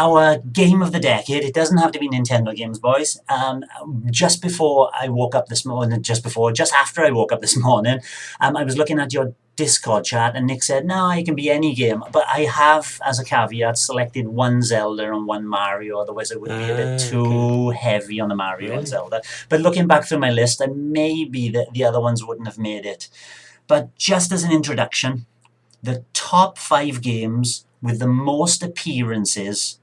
our game of the decade. It doesn't have to be Nintendo games, boys. Just after I woke up this morning, I was looking at your Discord chat, and Nick said, no, it can be any game. But I have, as a caveat, selected one Zelda and one Mario, otherwise it would be a bit too heavy on the Mario and Zelda. But looking back through my list, maybe the other ones wouldn't have made it. But just as an introduction, the top 5 games with the most appearances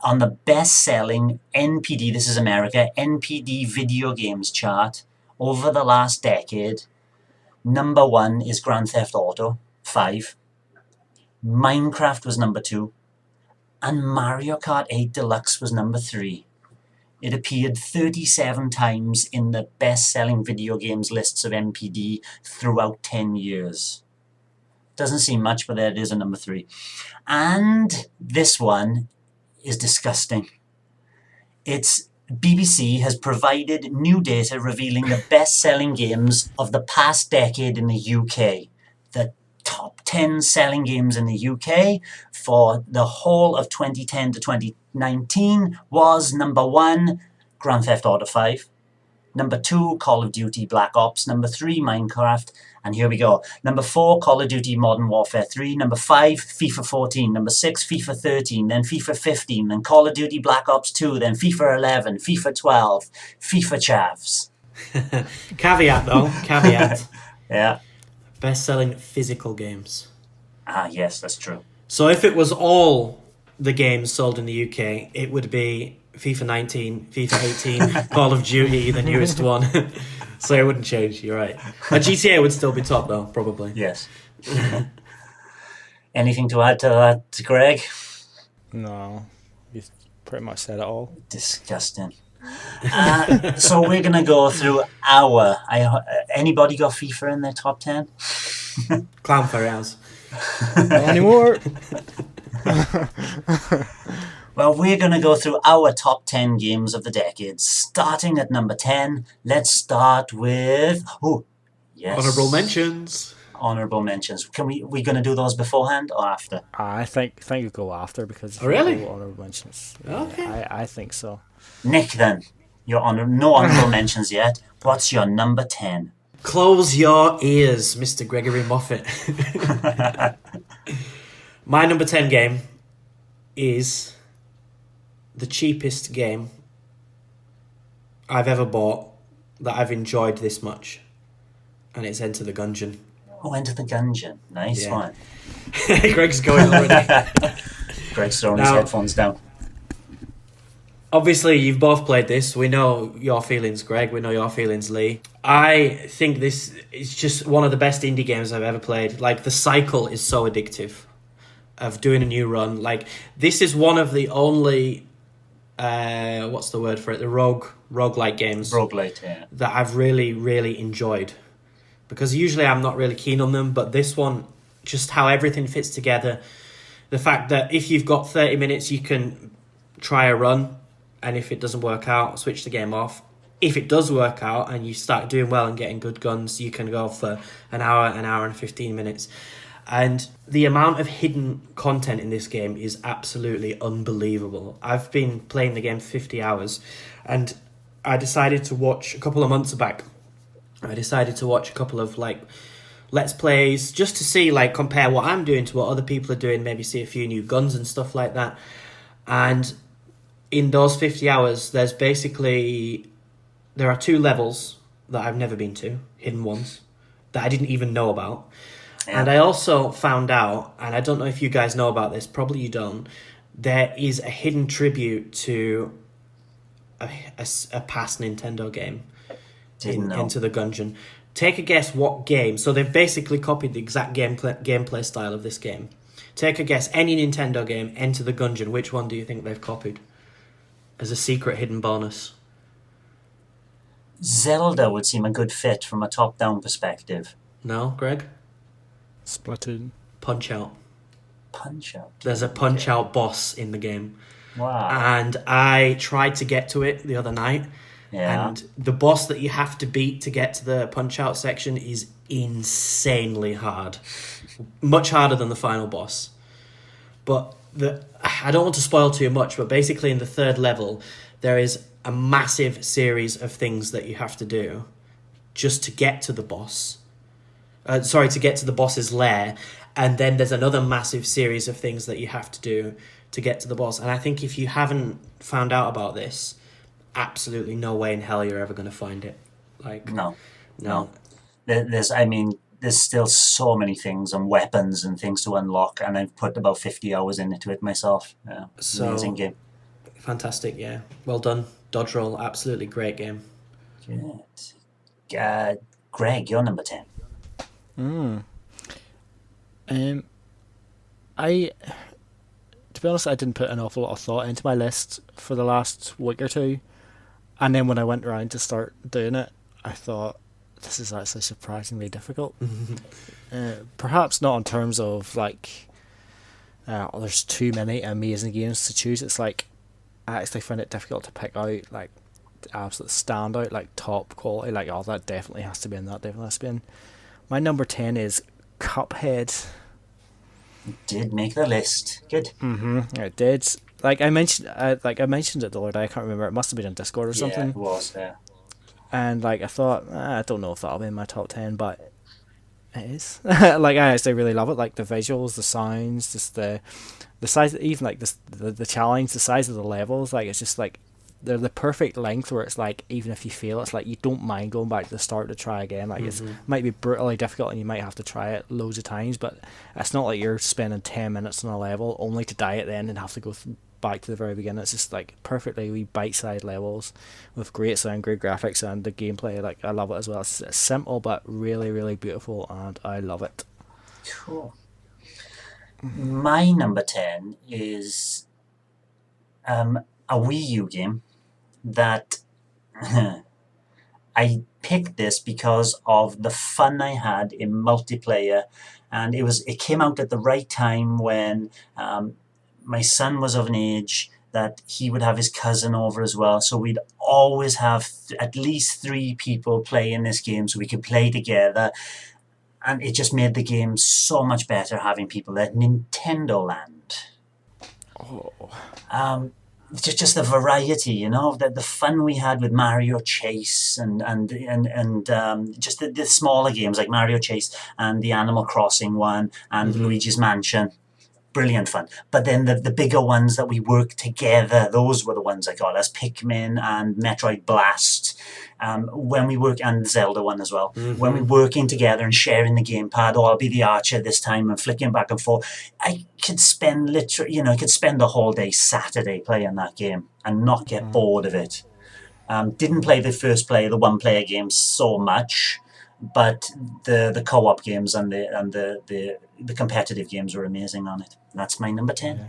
on the best-selling NPD, this is America, NPD video games chart over the last decade. Number 1 is Grand Theft Auto 5. Minecraft was number 2. And Mario Kart 8 Deluxe was number 3. It appeared 37 times in the best-selling video games lists of NPD throughout 10 years. Doesn't seem much, but there it is at number 3. And this one is disgusting. BBC has provided new data revealing the best-selling games of the past decade in the UK. The top 10 selling games in the UK for the whole of 2010 to 2019 was number 1, Grand Theft Auto 5. Number 2, Call of Duty Black Ops. Number 3, Minecraft. And here we go. Number 4, Call of Duty Modern Warfare 3. Number 5, FIFA 14. Number 6, FIFA 13. Then FIFA 15. Then Call of Duty Black Ops 2. Then FIFA 11. FIFA 12. FIFA Chavs. Caveat, though. Caveat. Yeah. Best-selling physical games. Ah, yes, that's true. So if it was all the games sold in the UK, it would be FIFA 19, FIFA 18, Call of Duty, the newest one. So it wouldn't change, you're right. GTA would still be top, though, probably. Yes. Anything to add to that, Greg? No, you've pretty much said it all. Disgusting. So we're going to go through anybody got FIFA in their top 10? Clown Fairy House. Not anymore. Well, we're going to go through our top 10 games of the decade. Starting at number 10, let's start with... Oh, yes. Honourable mentions. Honourable mentions. We going to do those beforehand or after? I think you go after because... Oh, really? Honourable mentions. Okay. I think so. Nick, then. No honourable mentions yet. What's your number 10? Close your ears, Mr. Gregory Moffat. My number 10 game is the cheapest game I've ever bought that I've enjoyed this much. And it's Enter the Gungeon. Oh, Enter the Gungeon. Nice one. Greg's going already. Greg's throwing his headphones down. Obviously, you've both played this. We know your feelings, Greg. We know your feelings, Lee. I think this is just one of the best indie games I've ever played. Like, the cycle is so addictive of doing a new run. Like, this is one of the only... what's the word for it? The roguelike games. Roguelite, yeah. That I've really, really enjoyed. Because usually I'm not really keen on them, but this one, just how everything fits together. The fact that if you've got 30 minutes, you can try a run, and if it doesn't work out, switch the game off. If it does work out and you start doing well and getting good guns, you can go for an hour and 15 minutes. And the amount of hidden content in this game is absolutely unbelievable. I've been playing the game 50 hours, and I decided to watch a couple of months back. I decided to watch a couple of Let's Plays just to see, compare what I'm doing to what other people are doing, maybe see a few new guns and stuff like that. And in those 50 hours, there are 2 levels that I've never been to, hidden ones, that I didn't even know about. Yeah. And I also found out, and I don't know if you guys know about this, probably you don't, there is a hidden tribute to a past Nintendo game. Into the Gungeon. Take a guess what game. So they've basically copied the exact gameplay style of this game. Take a guess, any Nintendo game, Enter the Gungeon. Which one do you think they've copied as a secret hidden bonus? Zelda would seem a good fit from a top-down perspective. No, Greg? Splatoon. Punch-Out. Punch-Out? There's a Punch-Out boss in the game. Wow. And I tried to get to it the other night. Yeah. And the boss that you have to beat to get to the Punch-Out section is insanely hard. Much harder than the final boss. But I don't want to spoil too much, but basically in the third level, there is a massive series of things that you have to do just to get to the boss. To get to the boss's lair, and then there's another massive series of things that you have to do to get to the boss. And I think if you haven't found out about this, absolutely no way in hell you're ever going to find it. Like No. There's still so many things and weapons and things to unlock, and I've put about 50 hours into it myself. Yeah, amazing game. Fantastic, yeah. Well done. Dodge Roll, absolutely great game. Good. Greg, you're number 10. To be honest, I didn't put an awful lot of thought into my list for the last week or two, and then when I went around to start doing it, I thought this is actually surprisingly difficult. Perhaps not in terms of like there's too many amazing games to choose. It's like I actually find it difficult to pick out like the absolute standout, like top quality, like that definitely has to be in, that definitely has to be in. My number 10 is Cuphead. It did make the list. Good. It did. Like I mentioned it the other day. I can't remember. It must have been on Discord or something. Yeah, it was. Yeah. And like I thought, I don't know if that'll be in my top 10, but it is. Like I actually really love it. Like the visuals, the sounds, just the size, even like the challenge, the size of the levels. Like it's just like they're the perfect length where it's like even if you fail, it's like you don't mind going back to the start to try again. Like it might be brutally difficult and you might have to try it loads of times, but it's not like you're spending 10 minutes on a level only to die at the end and have to go back to the very beginning. It's just like perfectly wee bite-sized levels with great sound, great graphics, and the gameplay. Like I love it as well. It's simple but really, really beautiful, and I love it. Cool. My number 10 is a Wii U game that I picked this because of the fun I had in multiplayer, and it came out at the right time when my son was of an age that he would have his cousin over as well, so we'd always have at least 3 people playing this game so we could play together, and it just made the game so much better having people there. Nintendo Land. Just the variety, the fun we had with Mario Chase and just the smaller games like Mario Chase and the Animal Crossing one and Luigi's Mansion. Brilliant fun. But then the bigger ones that we worked together, those were the ones I got, as Pikmin and Metroid Blast. When we work, and Zelda one as well. When we working together and sharing the gamepad, I'll be the archer this time and flicking back and forth. I could spend the whole day Saturday playing that game and not get bored of it. Didn't play the one-player games so much, but the co-op games and the competitive games were amazing on it. That's my number 10. Yeah.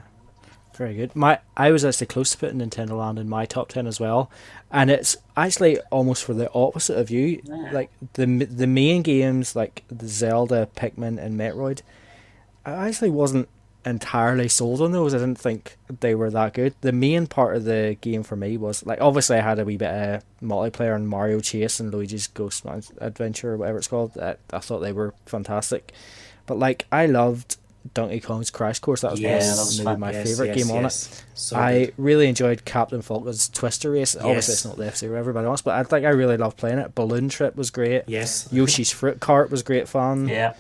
Very good. I was actually close to putting Nintendo Land in my top 10 as well, and it's actually almost for the opposite of you. Yeah. Like the main games like the Zelda, Pikmin, and Metroid, I actually wasn't entirely sold on those. I didn't think they were that good. The main part of the game for me was like, obviously I had a wee bit of multiplayer and Mario Chase and Luigi's Ghost Adventure or whatever it's called. I thought they were fantastic, but like I loved Donkey Kong's Crash Course. That was maybe my favourite game on it. So I really enjoyed Captain Falcon's Twister Race. Obviously it's not the FC for everybody else, but I really loved playing it. Balloon Trip was great. Yes. Yoshi's Fruit Cart was great fun. Yeah.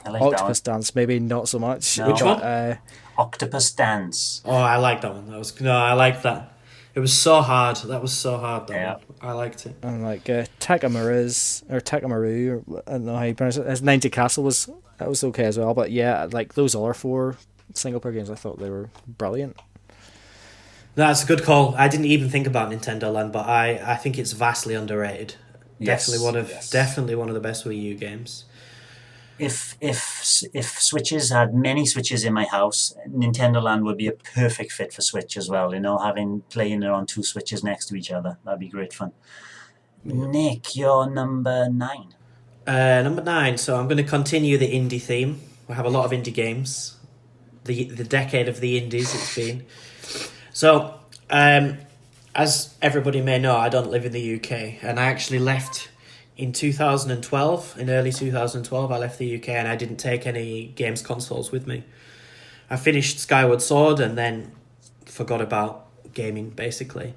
Octopus Dance maybe not so much. No. Which one? Octopus Dance. Oh, I like that one. I like that. It was so hard. That was so hard. That one. I liked it. And like Takamaru, or I don't know how you pronounce it. 90 Castle was okay as well. But yeah, like those other 4 single player games, I thought they were brilliant. That's a good call. I didn't even think about Nintendo Land, but I think it's vastly underrated. Yes. Definitely one of the best Wii U games. If Switches had many Switches in my house, Nintendo Land would be a perfect fit for Switch as well. Playing it on 2 Switches next to each other, that'd be great fun. Nick, you're number 9. Number 9. So I'm going to continue the indie theme. We have a lot of indie games. The decade of the indies it's been. So, as everybody may know, I don't live in the UK, and I actually left. In 2012, in early 2012, I left the UK and I didn't take any games consoles with me. I finished Skyward Sword and then forgot about gaming, basically.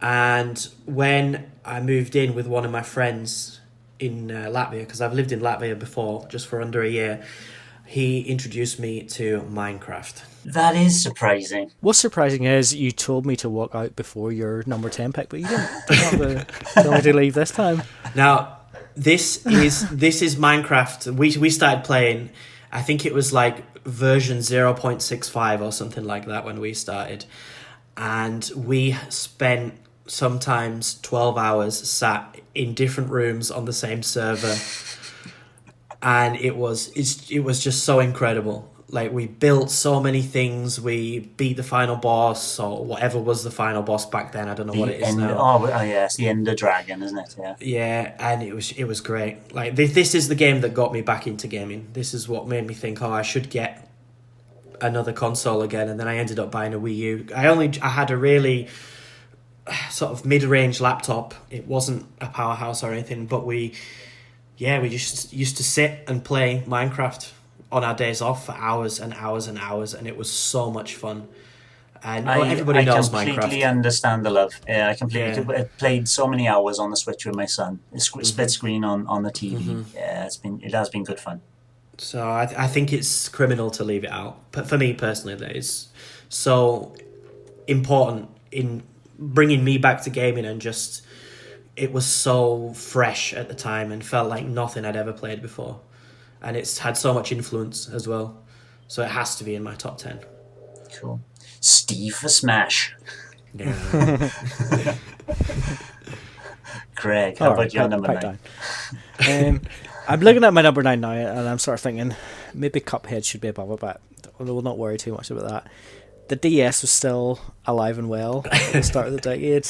And when I moved in with one of my friends in Latvia, because I've lived in Latvia before, just for under a year, he introduced me to Minecraft. That is surprising. What's surprising is you told me to walk out before your number 10 pick, but you didn't tell me to leave this time. Now, this is Minecraft. We started playing, I think it was like version 0.65 or something like that when we started. And we spent sometimes 12 hours sat in different rooms on the same server. And it was just so incredible. Like, we built so many things. We beat the final boss, or whatever was the final boss back then. I don't know what it is now. Oh yeah, it's the Ender Dragon, isn't it? Yeah. Yeah, and it was great. Like, this is the game that got me back into gaming. This is what made me think, I should get another console again. And then I ended up buying a Wii U. I had a really sort of mid-range laptop. It wasn't a powerhouse or anything, but we just used to sit and play Minecraft on our days off for hours and hours and hours, and it was so much fun. And everybody knows Minecraft. I completely understand the love. Yeah, I played so many hours on the Switch with my son. Split screen on the TV. Mm-hmm. Yeah, it has been good fun. So I think it's criminal to leave it out. But for me personally, that is so important in bringing me back to gaming, and just it was so fresh at the time and felt like nothing I'd ever played before. And it's had so much influence as well. So it has to be in my top 10. Cool. Steve for Smash. Yeah. Craig, how about your number 9? I'm looking at my number 9 now, and I'm sort of thinking maybe Cuphead should be above it, but we'll not worry too much about that. The DS was still alive and well at the start of the decade.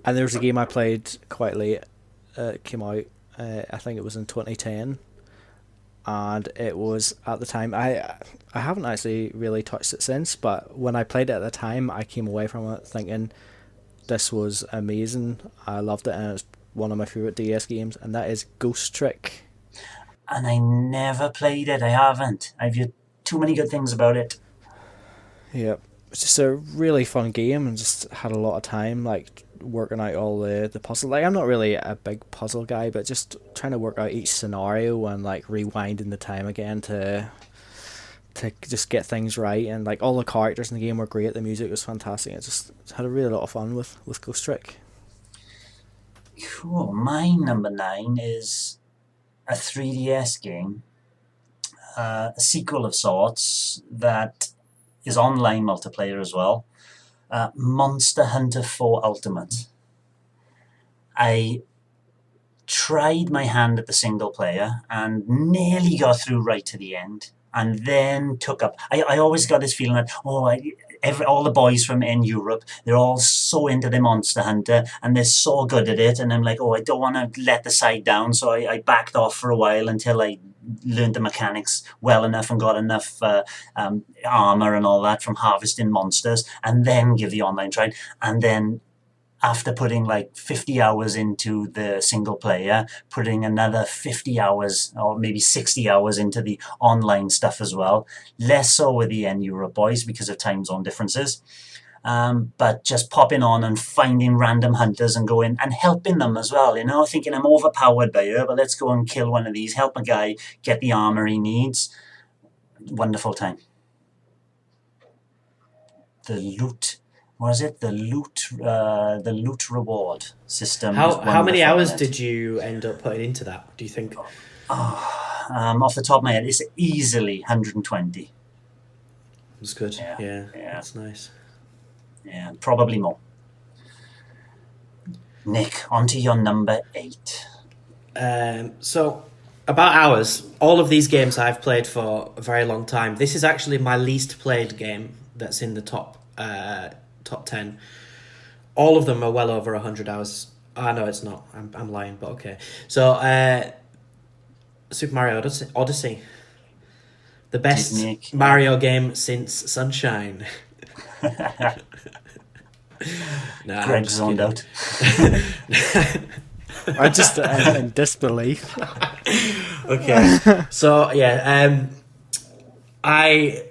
And there was a game I played quite late. It came out, I think it was in 2010. And it was, at the time, I haven't actually really touched it since, but when I played it at the time, I came away from it thinking this was amazing. I loved it, and it's one of my favourite DS games, and that is Ghost Trick. And I never played it. I haven't. I've heard too many good things about it. Yeah, it's just a really fun game, and just had a lot of time, like, working out all the puzzle. Like, I'm not really a big puzzle guy, but just trying to work out each scenario and like rewinding the time again to just get things right. And like, all the characters in the game were great. The music was fantastic. It just had a really lot of fun with Ghost Trick. Cool. My number 9 is a 3DS game, a sequel of sorts that is online multiplayer as well. Monster Hunter 4 Ultimate. I tried my hand at the single player and nearly got through right to the end, and then took up. I always got this feeling that all the boys from in Europe, they're all so into their Monster Hunter and they're so good at it, and I'm like, I don't want to let the side down, so I backed off for a while until I learned the mechanics well enough and got enough armor and all that from harvesting monsters, and then give the online try. And then after putting like 50 hours into the single player, putting another 50 hours or maybe 60 hours into the online stuff as well, less so with the N-Europe boys because of time zone differences. But just popping on and finding random hunters and going and helping them as well, thinking I'm overpowered by her, but let's go and kill one of these, help a guy get the armor he needs. Wonderful time. The loot, the loot reward system. How many hours did you end up putting into that, do you think? Off the top of my head, it's easily 120. That's good. Yeah. That's nice. Yeah, probably more. Nick, on to your number 8. So, about hours. All of these games I've played for a very long time. This is actually my least played game that's in the top 10. All of them are well over 100 hours. No, it's not. I'm lying, but okay. So, Super Mario Odyssey. The best Mario game since Sunshine. Greg's zoned out. I just in disbelief. Okay, so yeah, I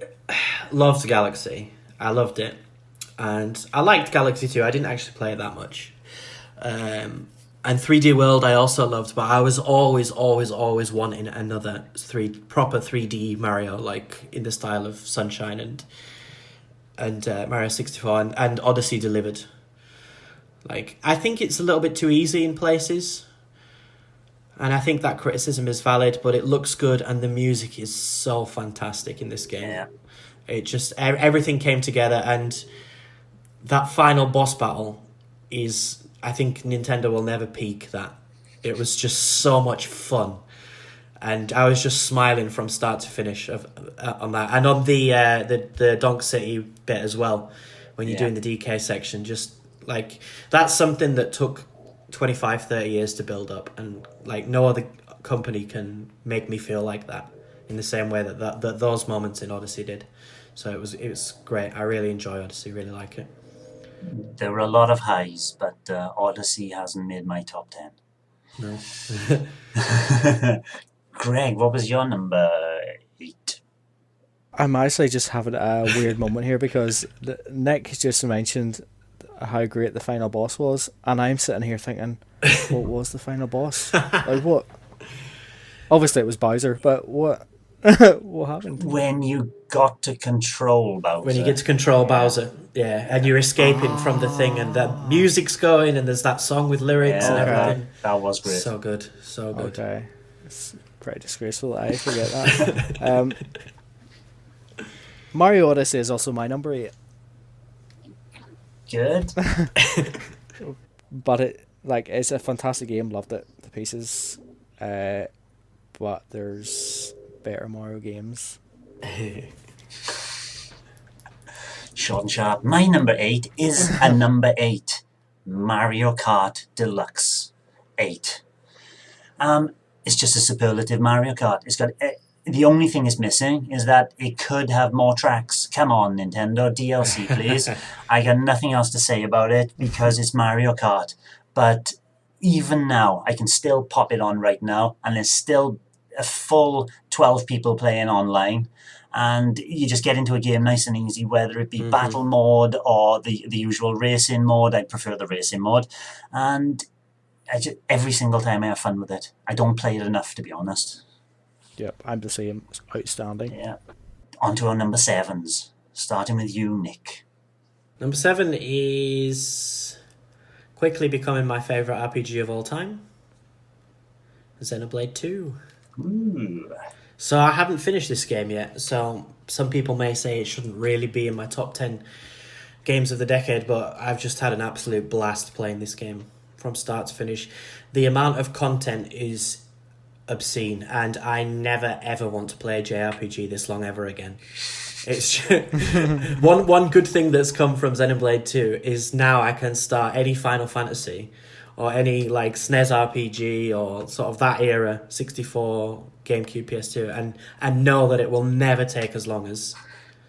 loved Galaxy. I loved it. And I liked Galaxy 2. I didn't actually play it that much. And 3D World I also loved, but I was always wanting another proper 3D Mario, like in the style of Sunshine and Mario 64, and Odyssey delivered. Like, I think it's a little bit too easy in places, and I think that criticism is valid, but it looks good, and the music is so fantastic in this game. Yeah. It just, everything came together, and that final boss battle is, I think Nintendo will never peak that. It was just so much fun. And I was just smiling from start to finish on that. And on the Donk City bit as well, when you're doing the DK section, just like, that's something that took 25, 30 years to build up. And like, no other company can make me feel like that in the same way that those moments in Odyssey did. So it was great. I really enjoy Odyssey, really like it. There were a lot of highs, but Odyssey hasn't made my top 10. No. Greg, what was your number 8? I'm actually just having a weird moment here because Nick just mentioned how great the final boss was, and I'm sitting here thinking, what was the final boss? Like, what? Obviously it was Bowser, but what? What happened? When you got to control Bowser. When you get to control Bowser, and you're escaping from the thing, and the music's going, and there's that song with lyrics and everything. That was great. So good. Okay. It's pretty disgraceful that I forget that. Mario Odyssey is also my number 8. Good. But it's a fantastic game, loved it to pieces. But there's better Mario games. Short and sharp. My number 8 is a number 8. Mario Kart Deluxe 8. It's just a superlative Mario Kart. It's got the only thing it's missing is that it could have more tracks. Come on, Nintendo, DLC, please. I got nothing else to say about it because it's Mario Kart. But even now, I can still pop it on right now, and there's still a full 12 people playing online. And you just get into a game nice and easy, whether it be battle mode or the usual racing mode. I prefer the racing mode. And every single time I have fun with it. I don't play it enough, to be honest. Yep, I'm the same. It's outstanding. Yeah. On to our number 7s. Starting with you, Nick. Number 7 is quickly becoming my favourite RPG of all time. Xenoblade 2. Ooh. So I haven't finished this game yet, so some people may say it shouldn't really be in my top 10 games of the decade, but I've just had an absolute blast playing this game from start to finish. The amount of content is obscene, and I never ever want to play a JRPG this long ever again. It's one good thing that's come from Xenoblade 2 is now I can start any Final Fantasy or any like SNES RPG or sort of that era, 64, GameCube, PS2, and know that it will never take as long as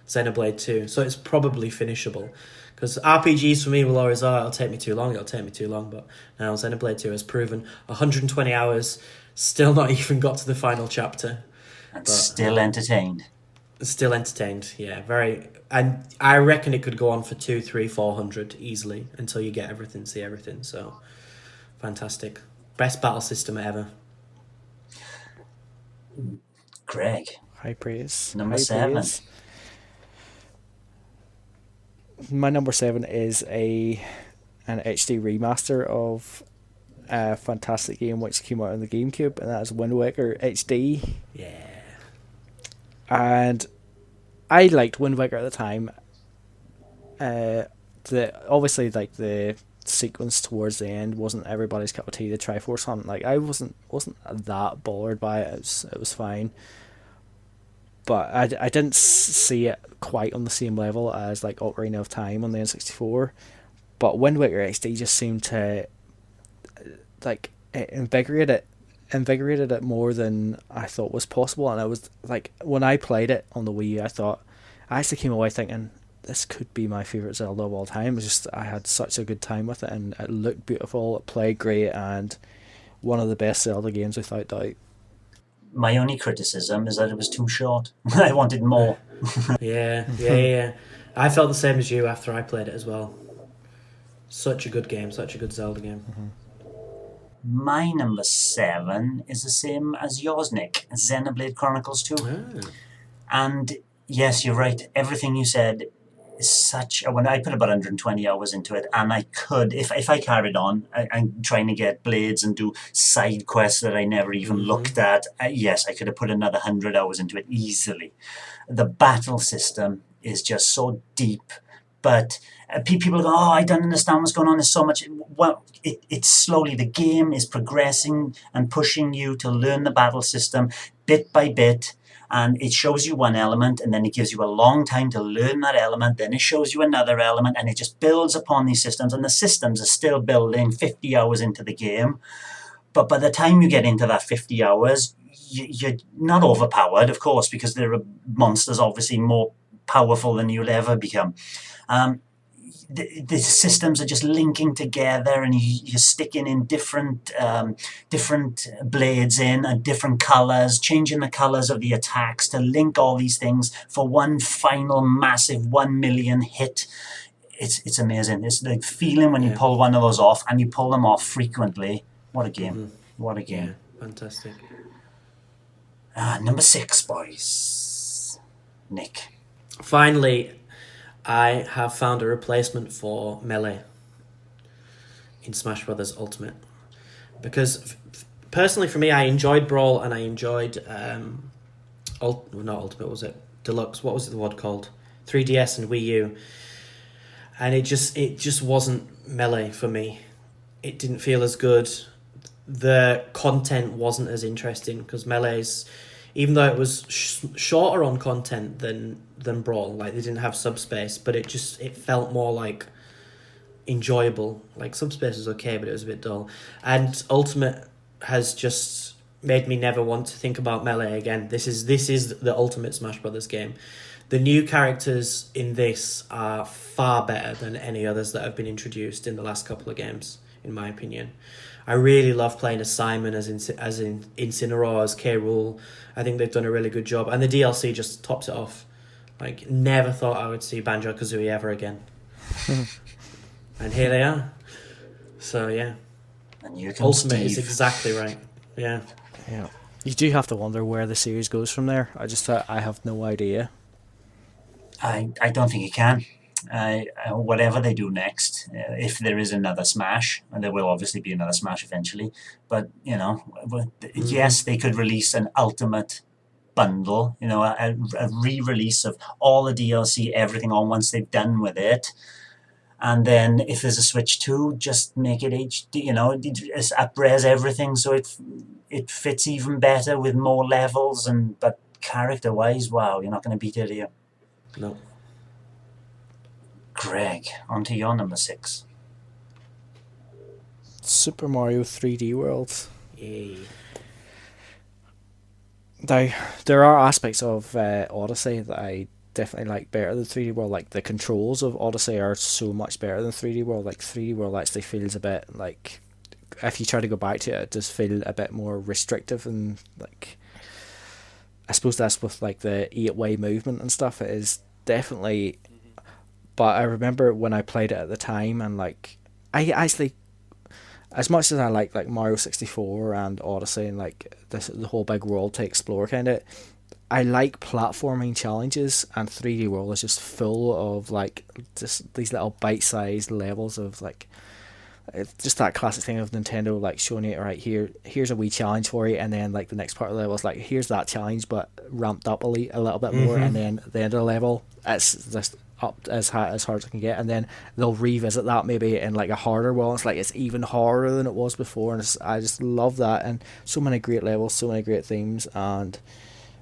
Xenoblade 2. So it's probably finishable. Because RPGs for me will always, it'll take me too long, but now Xenoblade 2 has proven 120 hours, still not even got to the final chapter. And still entertained. Still entertained, yeah. Very, and I reckon it could go on for 200, 300, 400 easily until you get everything, see everything. So, fantastic. Best battle system ever. Greg. High praise. Number 7. My number 7 is an HD remaster of a fantastic game which came out on the GameCube, and that is Wind Waker HD. Yeah. And I liked Wind Waker at the time. Obviously, like, the sequence towards the end wasn't everybody's cup of tea. The Triforce Hunt, like, I wasn't that bothered by it. It was fine. But I didn't see it quite on the same level as like Ocarina of Time on the N64. But Wind Waker HD just seemed to like invigorate it more than I thought was possible. And I was like, when I played it on the Wii U, I actually came away thinking this could be my favourite Zelda of all time. It was just, I had such a good time with it, and it looked beautiful, it played great, and one of the best Zelda games without doubt. My only criticism is that it was too short. I wanted more. Yeah. I felt the same as you after I played it as well. Such a good game, such a good Zelda game. My number 7 is the same as yours, Nick. Xenoblade Chronicles 2. And yes, you're right. Everything you said is such. When I put about 120 hours into it, and I could, if I carried on, I'm trying to get blades and do side quests that I never even looked at. Yes, I could have put another 100 hours into it easily. The battle system is just so deep, but people go, "Oh, I don't understand what's going on. There's so much." Well, it's slowly. The game is progressing and pushing you to learn the battle system bit by bit. And it shows you one element, and then it gives you a long time to learn that element. Then it shows you another element, and it just builds upon these systems. And the systems are still building 50 hours into the game. But by the time you get into that 50 hours, you're not overpowered, of course, because there are monsters obviously more powerful than you'll ever become. The systems are just linking together, and you're sticking in different blades in and different colors, changing the colors of the attacks to link all these things for one final massive 1 million hit. It's amazing. It's the feeling when you pull one of those off, and you pull them off frequently. What a game. What a game. Yeah, fantastic. Number 6, boys. Nick. Finally, I have found a replacement for Melee in Smash Brothers Ultimate. Because, personally for me, I enjoyed Brawl and I enjoyed... not Ultimate, was it? Deluxe, what was the word called? 3DS and Wii U. And it just wasn't Melee for me. It didn't feel as good. The content wasn't as interesting, because Melee's... Even though it was shorter on content than Brawl, like they didn't have subspace, but it felt more like enjoyable. Like subspace was okay, but it was a bit dull. And Ultimate has just made me never want to think about Melee again. This is the ultimate Smash Brothers game. The new characters in this are far better than any others that have been introduced in the last couple of games, in my opinion. I really love playing as Simon, as in Incineroar, as K. Rool. I think they've done a really good job. And the DLC just tops it off. Like, never thought I would see Banjo-Kazooie ever again. And here they are. So, yeah. And you Ultimate is exactly right. Yeah. Yeah. You do have to wonder where the series goes from there. I have no idea. I don't think you can. Whatever they do next, if there is another Smash, and there will obviously be another Smash eventually, but yes, they could release an Ultimate bundle, a re-release of all the DLC, everything on once they've done with it. And then if there's a Switch 2, just make it HD, up-res everything so it fits even better with more levels. But character-wise, wow, you're not going to beat it here. No. Greg, on to your number 6. Super Mario 3D World. Yay. There are aspects of Odyssey that I definitely like better than 3D World. Like the controls of Odyssey are so much better than 3D World. Like 3D World actually feels a bit like, if you try to go back to it, it does feel a bit more restrictive, and like I suppose that's with like the 8-way movement and stuff. It is definitely. But I remember when I played it at the time, and like I actually, as much as I like Mario 64 and Odyssey and like the whole big world to explore kind of, I like platforming challenges, and 3D World is just full of like just these little bite-sized levels of like, it's just that classic thing of Nintendo like showing you, right, here's a wee challenge for you, and then like the next part of the level is like, here's that challenge but ramped up a little bit more, and then at the end of the level it's just up as hard as it can get, and then they'll revisit that maybe in like a harder one. It's like it's even harder than it was before, and I just love that. And so many great levels, so many great themes, and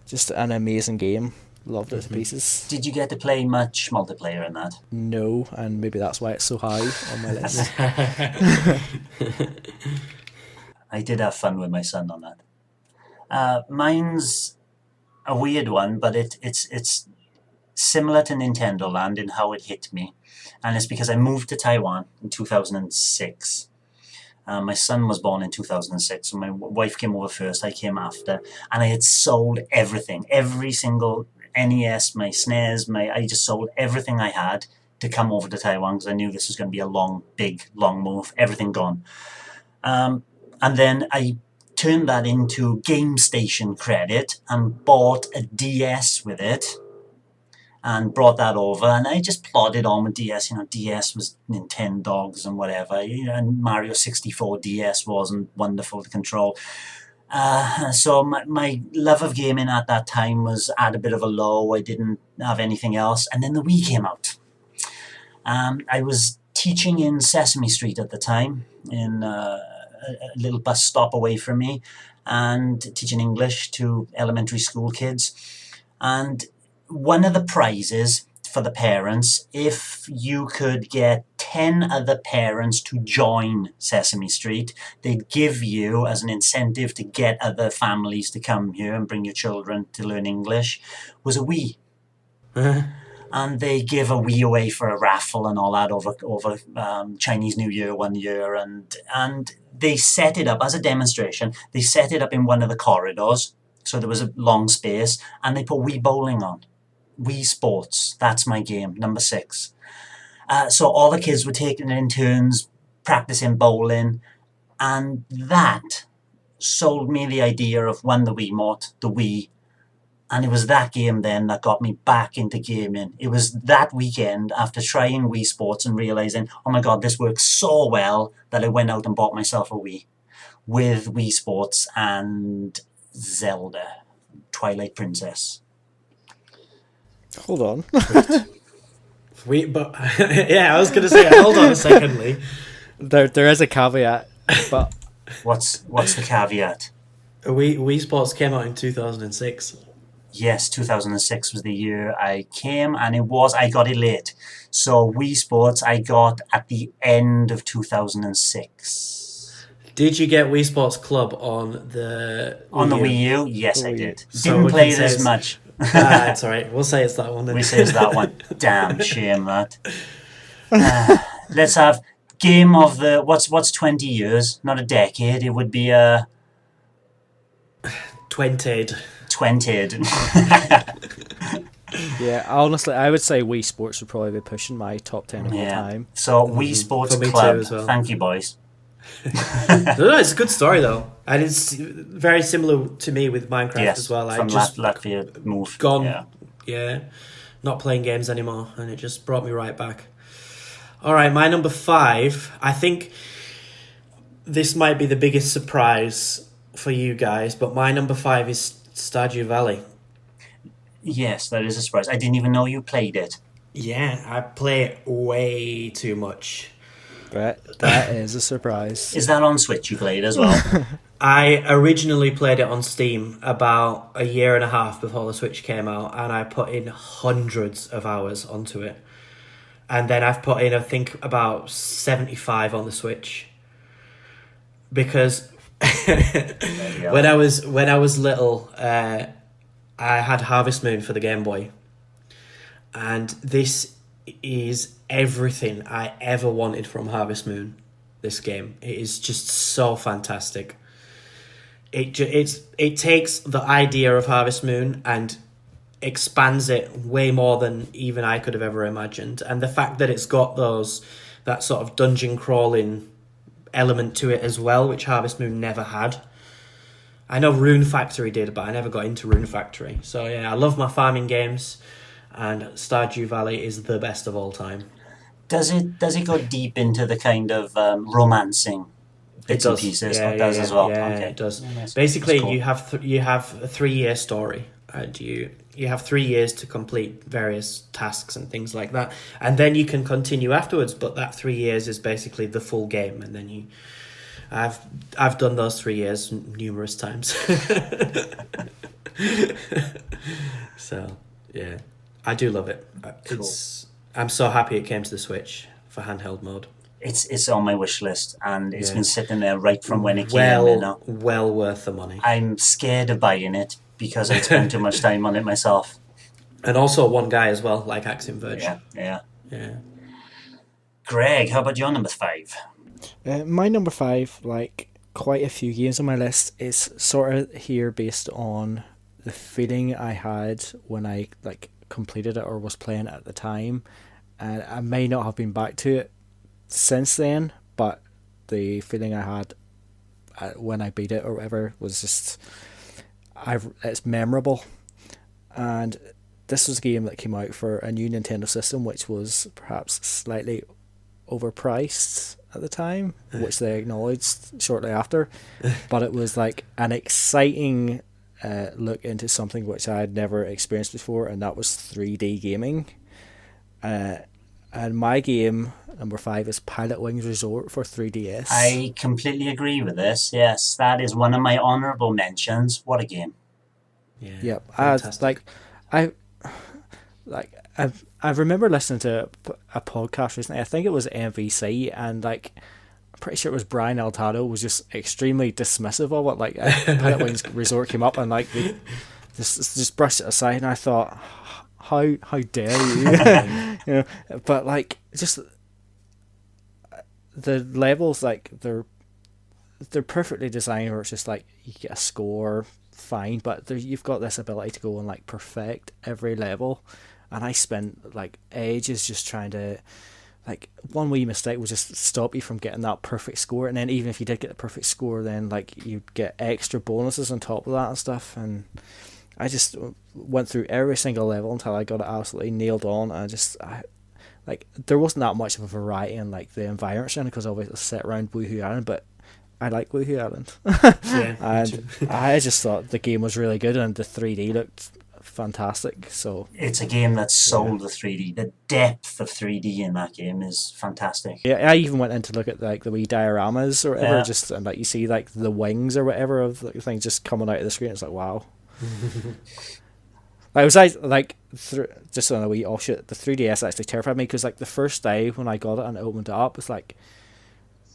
just an amazing game. Loved it to pieces. Did you get to play much multiplayer in that? No, and maybe that's why it's so high on my list. I did have fun with my son on that. Mine's a weird one, but it's similar to Nintendo Land in how it hit me. And it's because I moved to Taiwan in 2006. My son was born in 2006, so my wife came over first, I came after, and I had sold everything, every single NES, my SNES, I just sold everything I had to come over to Taiwan because I knew this was going to be a long move, everything gone. And then I turned that into Game Station credit and bought a DS with it and brought that over, and I just plodded on with DS. DS was Nintendogs and whatever, and Mario 64 DS wasn't wonderful to control. So my love of gaming at that time was at a bit of a low. I didn't have anything else. And then the Wii came out. I was teaching in Sesame Street at the time, in a little bus stop away from me, and teaching English to elementary school kids. And one of the prizes for the parents, if you could get 10 other parents to join Sesame Street, they'd give you, as an incentive to get other families to come here and bring your children to learn English, was a Wii. And they give a Wii away for a raffle and all that over Chinese New Year one year. And they set it up as a demonstration. They set it up in one of the corridors, so there was a long space, and they put Wii Bowling on. Wii Sports, that's my game, number 6. So all the kids were taking it in turns, practicing bowling, and that sold me the idea of, one, the Wiimote, the Wii, and it was that game then that got me back into gaming. It was that weekend after trying Wii Sports and realizing, oh my God, this works so well, that I went out and bought myself a Wii with Wii Sports and Zelda, Twilight Princess. Hold on. But yeah, I was going to say, hold on a second, Lee. There is a caveat, but What's the caveat? Wii Sports came out in 2006. Yes, 2006 was the year I came, and I got it late. So Wii Sports I got at the end of 2006. Did you get Wii Sports Club on the Wii U? Yes, I did. So Didn't we play can it say as much. It's all right. We'll say it's that one then. We say it's that one. Damn shame that. Let's have game of the what's 20 years? Not a decade. It would be a 20'd. yeah, honestly, I would say Wii Sports would probably be pushing my top 10 of all time. So Wii Sports For me Club. too as well. Thank you, boys. No, it's a good story though, and it's very similar to me with Minecraft as well. From I just Latvia move. gone, yeah, not playing games anymore, and it just brought me right back. All right, my number 5. I think this might be the biggest surprise for you guys, but my number 5 is Stardew Valley. Yes, that is a surprise. I didn't even know you played it. Yeah, I play it way too much. That is a surprise. Is that on Switch you played as well? I originally played it on Steam about a year and a half before the Switch came out, and I put in hundreds of hours onto it. And then I've put in, I think, about 75 on the Switch. Because when I was little, I had Harvest Moon for the Game Boy. And this is everything I ever wanted from Harvest Moon, this game. It is just so fantastic. It takes the idea of Harvest Moon and expands it way more than even I could have ever imagined. And the fact that it's got that sort of dungeon crawling element to it as well, which Harvest Moon never had. I know Rune Factory did, but I never got into Rune Factory. So yeah, I love my farming games, and Stardew Valley is the best of all time. Does it go deep into the kind of romancing bits and pieces? Yeah, it does as well. Yeah, okay. It does. That's Basically, cool. you have a 3-year story, and you have 3 years to complete various tasks and things like that, and then you can continue afterwards. But that 3 years is basically the full game, and then I've done those 3 years numerous times. So yeah, I do love it. Cool. I'm so happy it came to the Switch for handheld mode. It's on my wish list, and it's been sitting there right from when it came. Well worth the money. I'm scared of buying it because I spend too much time on it myself. And also one guy as well, like Axiom Verge. Yeah. Yeah. Greg, how about your number 5? My number 5, like quite a few games on my list, is sort of here based on the feeling I had when I like completed it or was playing it at the time, and I may not have been back to it since then, but the feeling I had when I beat it or whatever was just, it's memorable. And this was a game that came out for a new Nintendo system, which was perhaps slightly overpriced at the time, which they acknowledged shortly after. But it was like an exciting look into something which I had never experienced before, and that was 3D gaming. And my game number 5 is Pilot Wings Resort for 3DS. I completely agree with this. Yes, that is one of my honourable mentions. What a game! Yeah, Yep. fantastic. I remember listening to a podcast recently. I think it was MVC, and like I'm pretty sure it was Brian Altado was just extremely dismissive of it. Like Pilot Wings Resort came up and like they just brushed it aside, and I thought, how dare you? You know, but like just the levels, like they're perfectly designed, where it's just like you get a score, fine, but you've got this ability to go and like perfect every level. And I spent like ages just trying to, like, one wee mistake would just stop you from getting that perfect score, and then even if you did get the perfect score, then like you'd get extra bonuses on top of that and stuff. And I just went through every single level until I got it absolutely nailed on. And like there wasn't that much of a variety in like the environments in it, because obviously it's set around Woohoo Island, but I like Woohoo Island. Yeah, And I just thought the game was really good, and the 3D looked fantastic. So It's a game that sold the 3D. The depth of 3D in that game is fantastic. yeah, I even went in to look at like the wee dioramas or whatever, Yeah. just and like you see like the wings or whatever of like, things just coming out of the screen. It's like, wow. Just on a wee offshoot, the 3DS actually terrified me, because like the first day when I got it and it opened up, it's like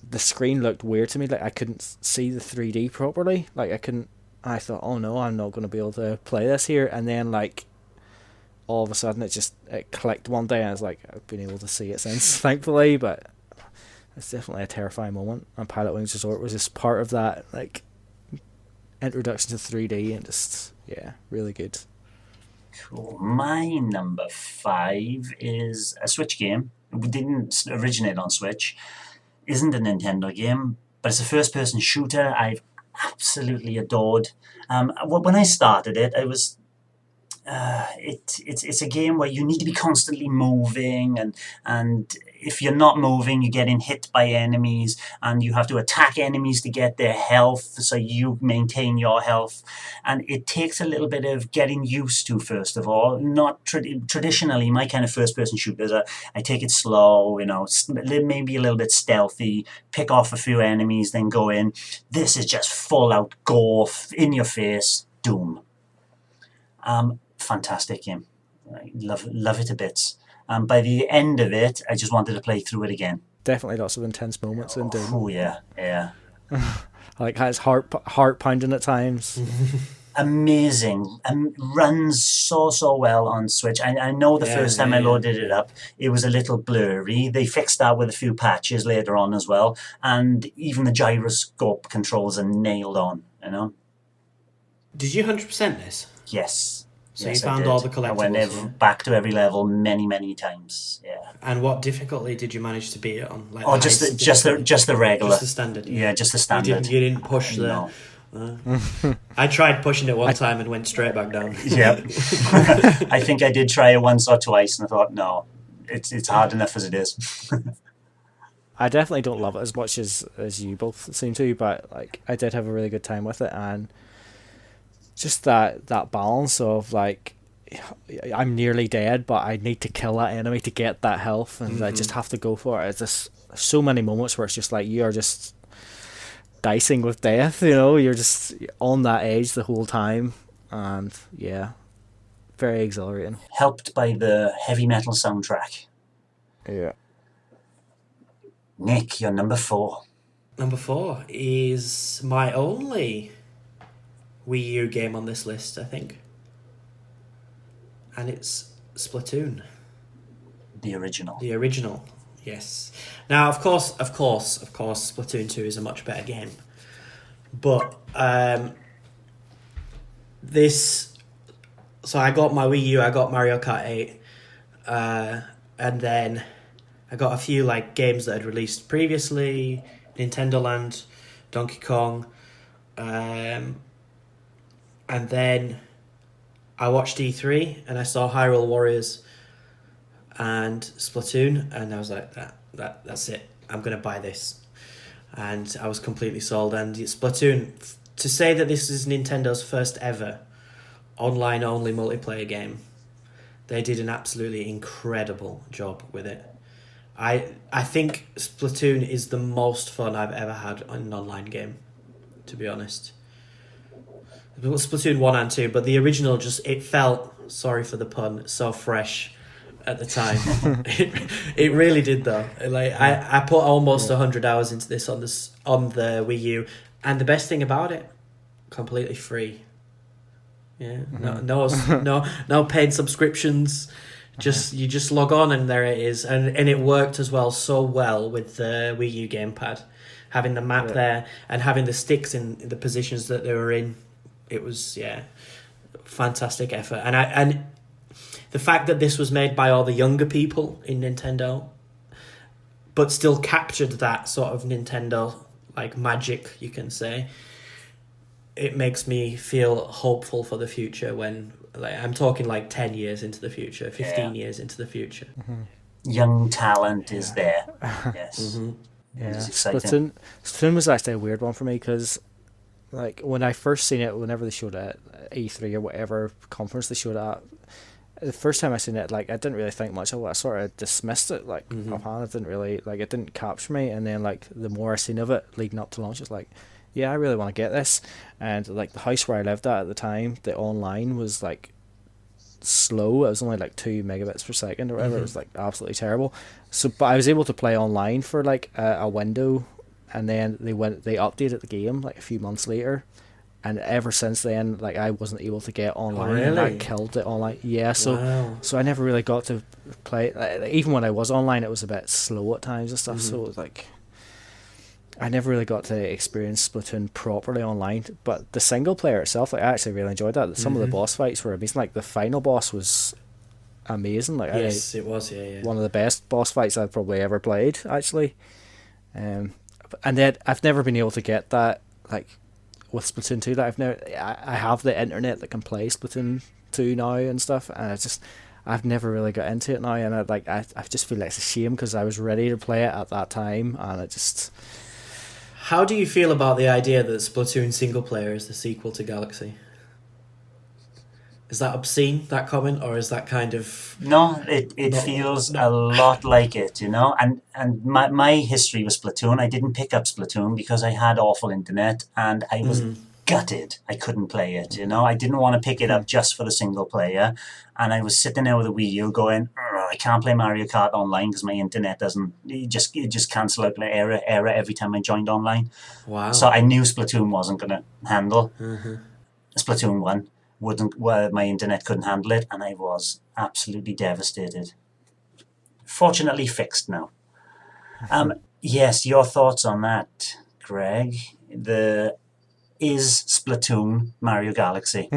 the screen looked weird to me. Like I couldn't see the 3D properly. Like I couldn't. I thought, oh no, I'm not going to be able to play this here. And then like all of a sudden it clicked one day, and it's like I've been able to see it since, thankfully. But it's definitely a terrifying moment. And Pilot Wings Resort was just part of that like introduction to 3D, and just really good. Cool. My number 5 is a Switch game. It didn't originate on Switch. Isn't a Nintendo game, but it's a first-person shooter I've absolutely adored. When I started it, I was. It's a game where you need to be constantly moving, and if you're not moving, you're getting hit by enemies, and you have to attack enemies to get their health, so you maintain your health. And it takes a little bit of getting used to, first of all. Not traditionally, my kind of first-person shooters are, I take it slow, maybe a little bit stealthy, pick off a few enemies, then go in. This is just full-out gore, in your face, doom. Fantastic game. I love it to bits. By the end of it, I just wanted to play through it again. Definitely lots of intense moments in Doom. Oh yeah. Like how it's heart pounding at times. Amazing. Runs so well on Switch. I know the first time I loaded it up, it was a little blurry. They fixed that with a few patches later on as well, and even the gyroscope controls are nailed on. Did you 100% this? Yes. So yes, you found all the collectibles? I went back to every level many times. Yeah. And what difficulty did you manage to beat it on? Like just the regular. Just the standard. Yeah, just the standard. You didn't push the. No. I tried pushing it one time and went straight back down. Yeah. I think I did try it once or twice, and I thought, no, it's hard enough as it is. I definitely don't love it as much as you both seem to, but like I did have a really good time with it, and just that balance of like I'm nearly dead, but I need to kill that enemy to get that health, and I just have to go for it. It's just so many moments where it's just like you are just dicing with death. You're just on that edge the whole time, and very exhilarating. Helped by the heavy metal soundtrack. Yeah. Nick, you're number 4. Number 4 is my only Wii U game on this list, I think. And it's Splatoon. The original. The original. Yes. Now, of course, Splatoon 2 is a much better game. But this... So I got my Wii U, I got Mario Kart 8, and then I got a few like games that had released previously, Nintendo Land, Donkey Kong, and then I watched E3 and I saw Hyrule Warriors and Splatoon, and I was like, that's it. I'm gonna buy this, and I was completely sold. And Splatoon, to say that this is Nintendo's first ever online only multiplayer game, they did an absolutely incredible job with it. I think Splatoon is the most fun I've ever had on an online game, to be honest. Splatoon 1 and 2, but the original it felt, sorry for the pun, so fresh at the time. it really did though. Like I put almost 100 hours into this on the Wii U, and the best thing about it, completely free. Yeah, no paid subscriptions. You just log on and there it is, and it worked as well so well with the Wii U gamepad, having the map there and having the sticks in the positions that they were in. It was fantastic effort, and the fact that this was made by all the younger people in Nintendo, but still captured that sort of Nintendo like magic, you can say. It makes me feel hopeful for the future when, like, I'm talking like 10 years into the future, 15 years into the future. Mm-hmm. Young talent is there. Yes. Mm-hmm. Yeah, It's exciting. Splatoon was actually a weird one for me because, like, when I first seen it, whenever they showed it at E3 or whatever conference they showed it at, the first time I seen it, like, I didn't really think much of it. I sort of dismissed it, like, offhand. It didn't really, like, it didn't capture me. And then, like, the more I seen of it leading up to launch, it's like, yeah, I really want to get this. And, like, the house where I lived at the time, the online was, like, slow. It was only, like, 2 megabits per second or whatever. It was, like, absolutely terrible. So, but I was able to play online for, like, a window. And then they updated the game, like, a few months later. And ever since then, like, I wasn't able to get online. Oh, really? And I killed it online. Yeah, so I never really got to play. Like, even when I was online, it was a bit slow at times and stuff. So it was like, I never really got to experience Splatoon properly online. But the single player itself, like, I actually really enjoyed that. Some of the boss fights were amazing. Like, the final boss was amazing. Like, yes, it was. Yeah. One of the best boss fights I've probably ever played, actually. And then I've never been able to get that, like, with Splatoon 2. That I have the internet that can play Splatoon 2 now and stuff, and I've never really got into it now, and I just feel like it's a shame because I was ready to play it at that time, and it just... How do you feel about the idea that Splatoon single player is the sequel to Galaxy? Is that obscene, that comment, or is that kind of... No, it feels a lot like it, you know. And my history with Splatoon, I didn't pick up Splatoon because I had awful internet and I was gutted. I couldn't play it, you know. I didn't want to pick it up just for the single player. And I was sitting there with a Wii U going, I can't play Mario Kart online because my internet doesn't... It just cancel out the error every time I joined online. Wow. So I knew Splatoon wasn't going to handle. Splatoon 1. My internet couldn't handle it, and I was absolutely devastated. Fortunately fixed now. Yes, your thoughts on that, Greg? Is Splatoon Mario Galaxy?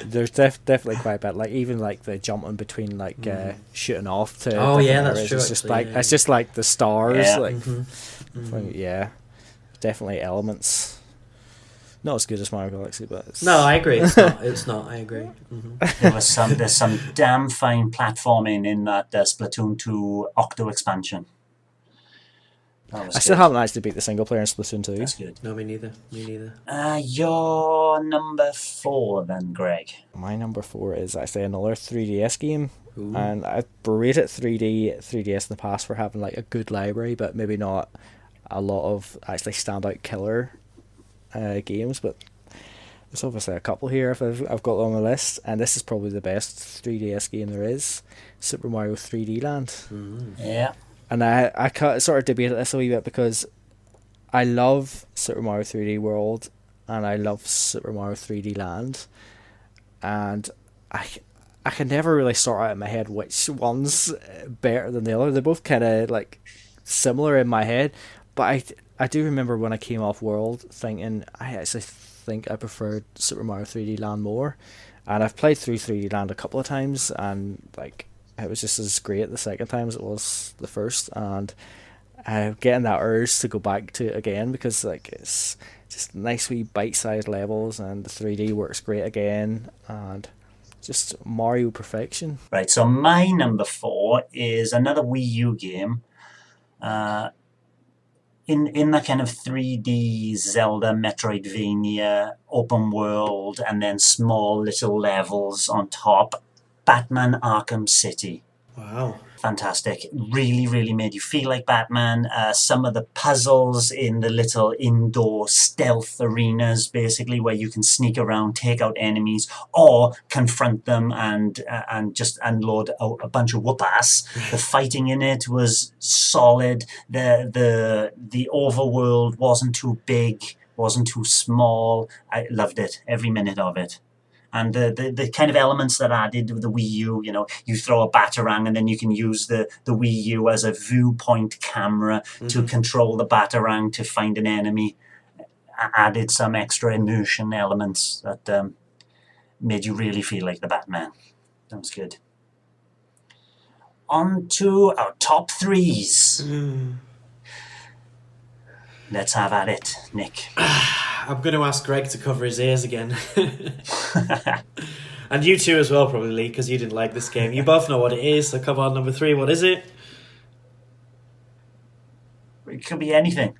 There's definitely quite a bit, like, even like the jumping between, like, shooting off to oh yeah, different that's areas. true. It's just actually, like it's just like the stars, Yeah. yeah, definitely elements. Not as good as Mario Galaxy, but it's... No, I agree. It's not. I agree. There's some damn fine platforming in that Splatoon 2 Octo expansion. I still haven't actually beat the single player in Splatoon 2. That's good. No, me neither. Your number 4 then, Greg. My number 4 is actually another 3DS game. Ooh. And I've berated 3DS in the past for having, like, a good library, but maybe not a lot of actually standout killer games, but there's obviously a couple here if I've got them on my list, and this is probably the best 3DS game there is, Super Mario 3D Land. Yeah. And I sort of debated this a wee bit because I love Super Mario 3D World and I love Super Mario 3D Land, and I can never really sort out in my head which one's better than the other. They're both kind of like similar in my head, but I do remember when I came off World thinking I actually think I preferred Super Mario 3D Land more, and I've played through 3D Land a couple of times, and like it was just as great the second time as it was the first, and getting that urge to go back to it again because like it's just nice wee bite-sized levels, and the 3D works great again, and just Mario perfection. Right, so my number 4 is another Wii U game. In that kind of 3D Zelda Metroidvania open world, and then small little levels on top. Batman Arkham City. Wow. Fantastic. Really, really made you feel like Batman. Some of the puzzles in the little indoor stealth arenas, basically, where you can sneak around, take out enemies, or confront them and just unload a bunch of whoop-ass. The fighting in it was solid. The overworld wasn't too big, wasn't too small. I loved it, every minute of it. And the kind of elements that added with the Wii U, you know, you throw a Batarang and then you can use the Wii U as a viewpoint camera to control the Batarang to find an enemy. Added some extra immersion elements that made you really feel like the Batman. That was good. On to our top 3s. Let's have at it, Nick. I'm going to ask Greg to cover his ears again. And you too as well, probably, because you didn't like this game. You both know what it is, so come on, number 3, what is it? It could be anything.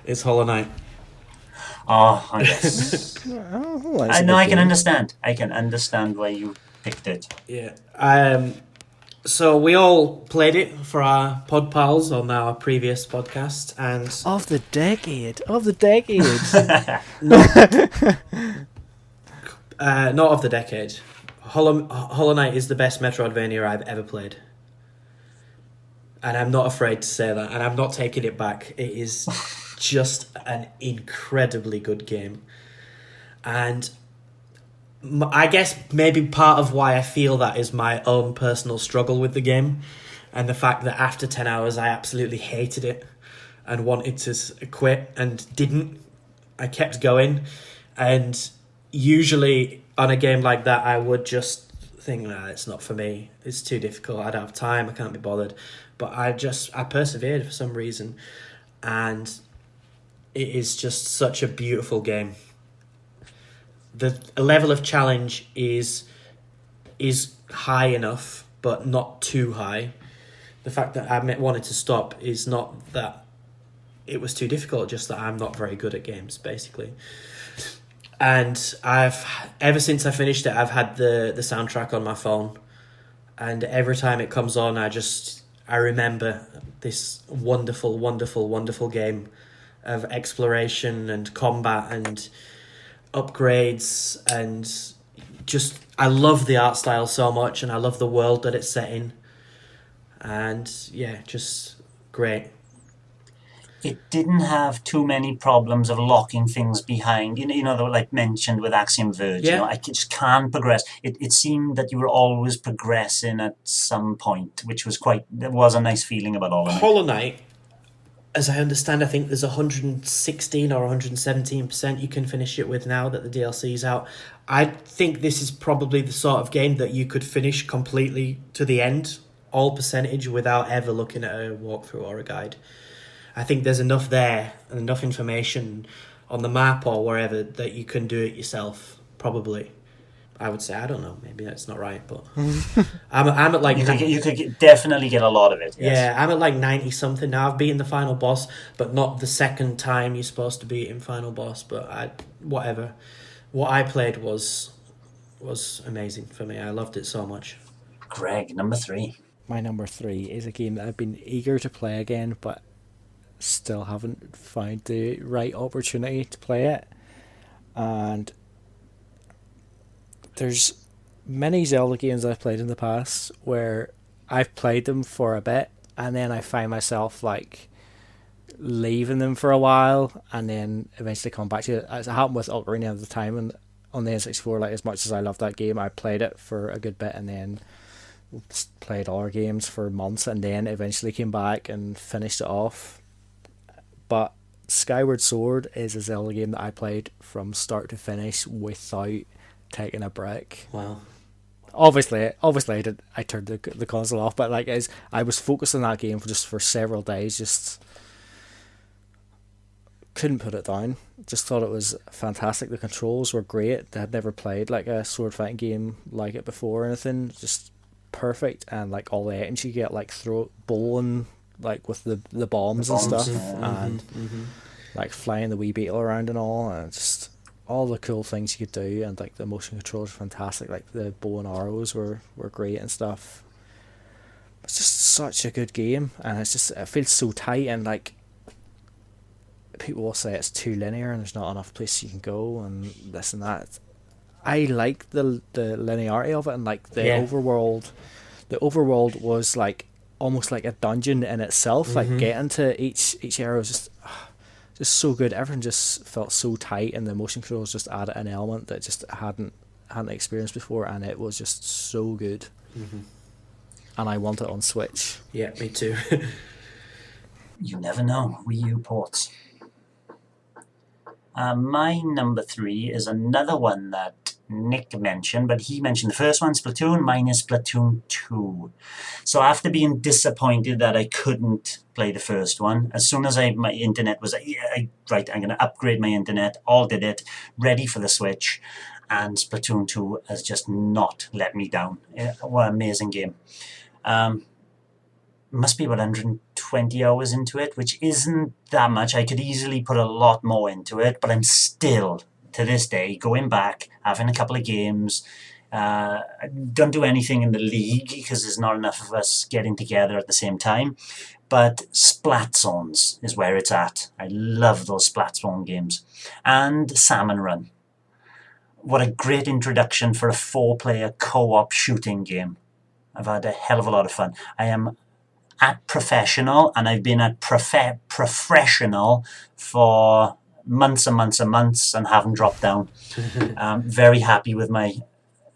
It's Hollow Knight. Oh, I guess. I know, I can understand. I can understand why you picked it. Yeah. So we all played it for our pod pals on our previous podcast, and Of the decade. not of the decade. Hollow Knight is the best Metroidvania I've ever played, and I'm not afraid to say that, and I'm not taking it back. It is just an incredibly good game, and I guess maybe part of why I feel that is my own personal struggle with the game, and the fact that after 10 hours I absolutely hated it and wanted to quit and didn't. I kept going, and usually on a game like that I would just think, nah, it's not for me, it's too difficult, I don't have time, I can't be bothered. But I persevered for some reason, and it is just such a beautiful game. The level of challenge is high enough, but not too high. The fact that I wanted to stop is not that it was too difficult, just that I'm not very good at games, basically. And ever since I finished it, I've had the soundtrack on my phone, and every time it comes on, I remember this wonderful, wonderful, wonderful game of exploration and combat and upgrades, and just I love the art style so much, and I love the world that it's set in, and yeah, just great. It didn't have too many problems of locking things behind, like mentioned with Axiom Verge. Yeah. I just can't progress. It seemed that you were always progressing at some point, which was there was a nice feeling about all of it. Hollow Knight, as I understand, I think there's 116 or 117% you can finish it with now that the DLC's out. I think this is probably the sort of game that you could finish completely to the end, all percentage, without ever looking at a walkthrough or a guide. I think there's enough there and enough information on the map or wherever that you can do it yourself, probably. I would say, I don't know, maybe that's not right, but I'm at like... You could definitely get a lot of it, yes. Yeah, I'm at like 90-something now. I've beaten the final boss, but not the second time you're supposed to beat him final boss, but whatever. What I played was amazing for me. I loved it so much. Greg, number 3. My number 3 is a game that I've been eager to play again, but still haven't found the right opportunity to play it. And there's many Zelda games I've played in the past where I've played them for a bit and then I find myself like leaving them for a while and then eventually come back to it. It happened with Ocarina of the Time, and on the N64. Like, as much as I love that game, I played it for a good bit and then played other games for months, and then eventually came back and finished it off. But Skyward Sword is a Zelda game that I played from start to finish without taking a break. Wow. Obviously, I turned the console off, but like, as I was focused on that game for several days, just couldn't put it down. Just thought it was fantastic. The controls were great. I had never played like a sword fighting game like it before or anything. Just perfect, and like all the items you get, like bowling, like with the bombs and stuff, and like flying the wee beetle around and all, and just all the cool things you could do, and like the motion controls were fantastic. Like the bow and arrows were great and stuff. It's just such a good game, and it feels so tight, and like people will say it's too linear and there's not enough place you can go and this and that. I like the linearity of it, and like the overworld. The overworld was like almost like a dungeon in itself. Like getting to each area was just so good. Everything just felt so tight, and the motion controls just added an element that just hadn't experienced before, and it was just so good. And I want it on Switch. Yeah, me too. You never know. Wii U ports. My number 3 is another one that Nick mentioned, but he mentioned the first one, Splatoon. Mine is Splatoon 2. So after being disappointed that I couldn't play the first one, as soon as my internet was, right, I'm going to upgrade my internet, all did it, ready for the Switch, and Splatoon 2 has just not let me down. What an amazing game. Must be about 120 hours into it, which isn't that much. I could easily put a lot more into it, but I'm still, to this day, going back, having a couple of games. I don't do anything in the league because there's not enough of us getting together at the same time. But Splat Zones is where it's at. I love those Splat Zone games. And Salmon Run. What a great introduction for a 4-player co-op shooting game. I've had a hell of a lot of fun. I am at professional, and I've been at professional for months and months and months and haven't dropped down. Very happy with my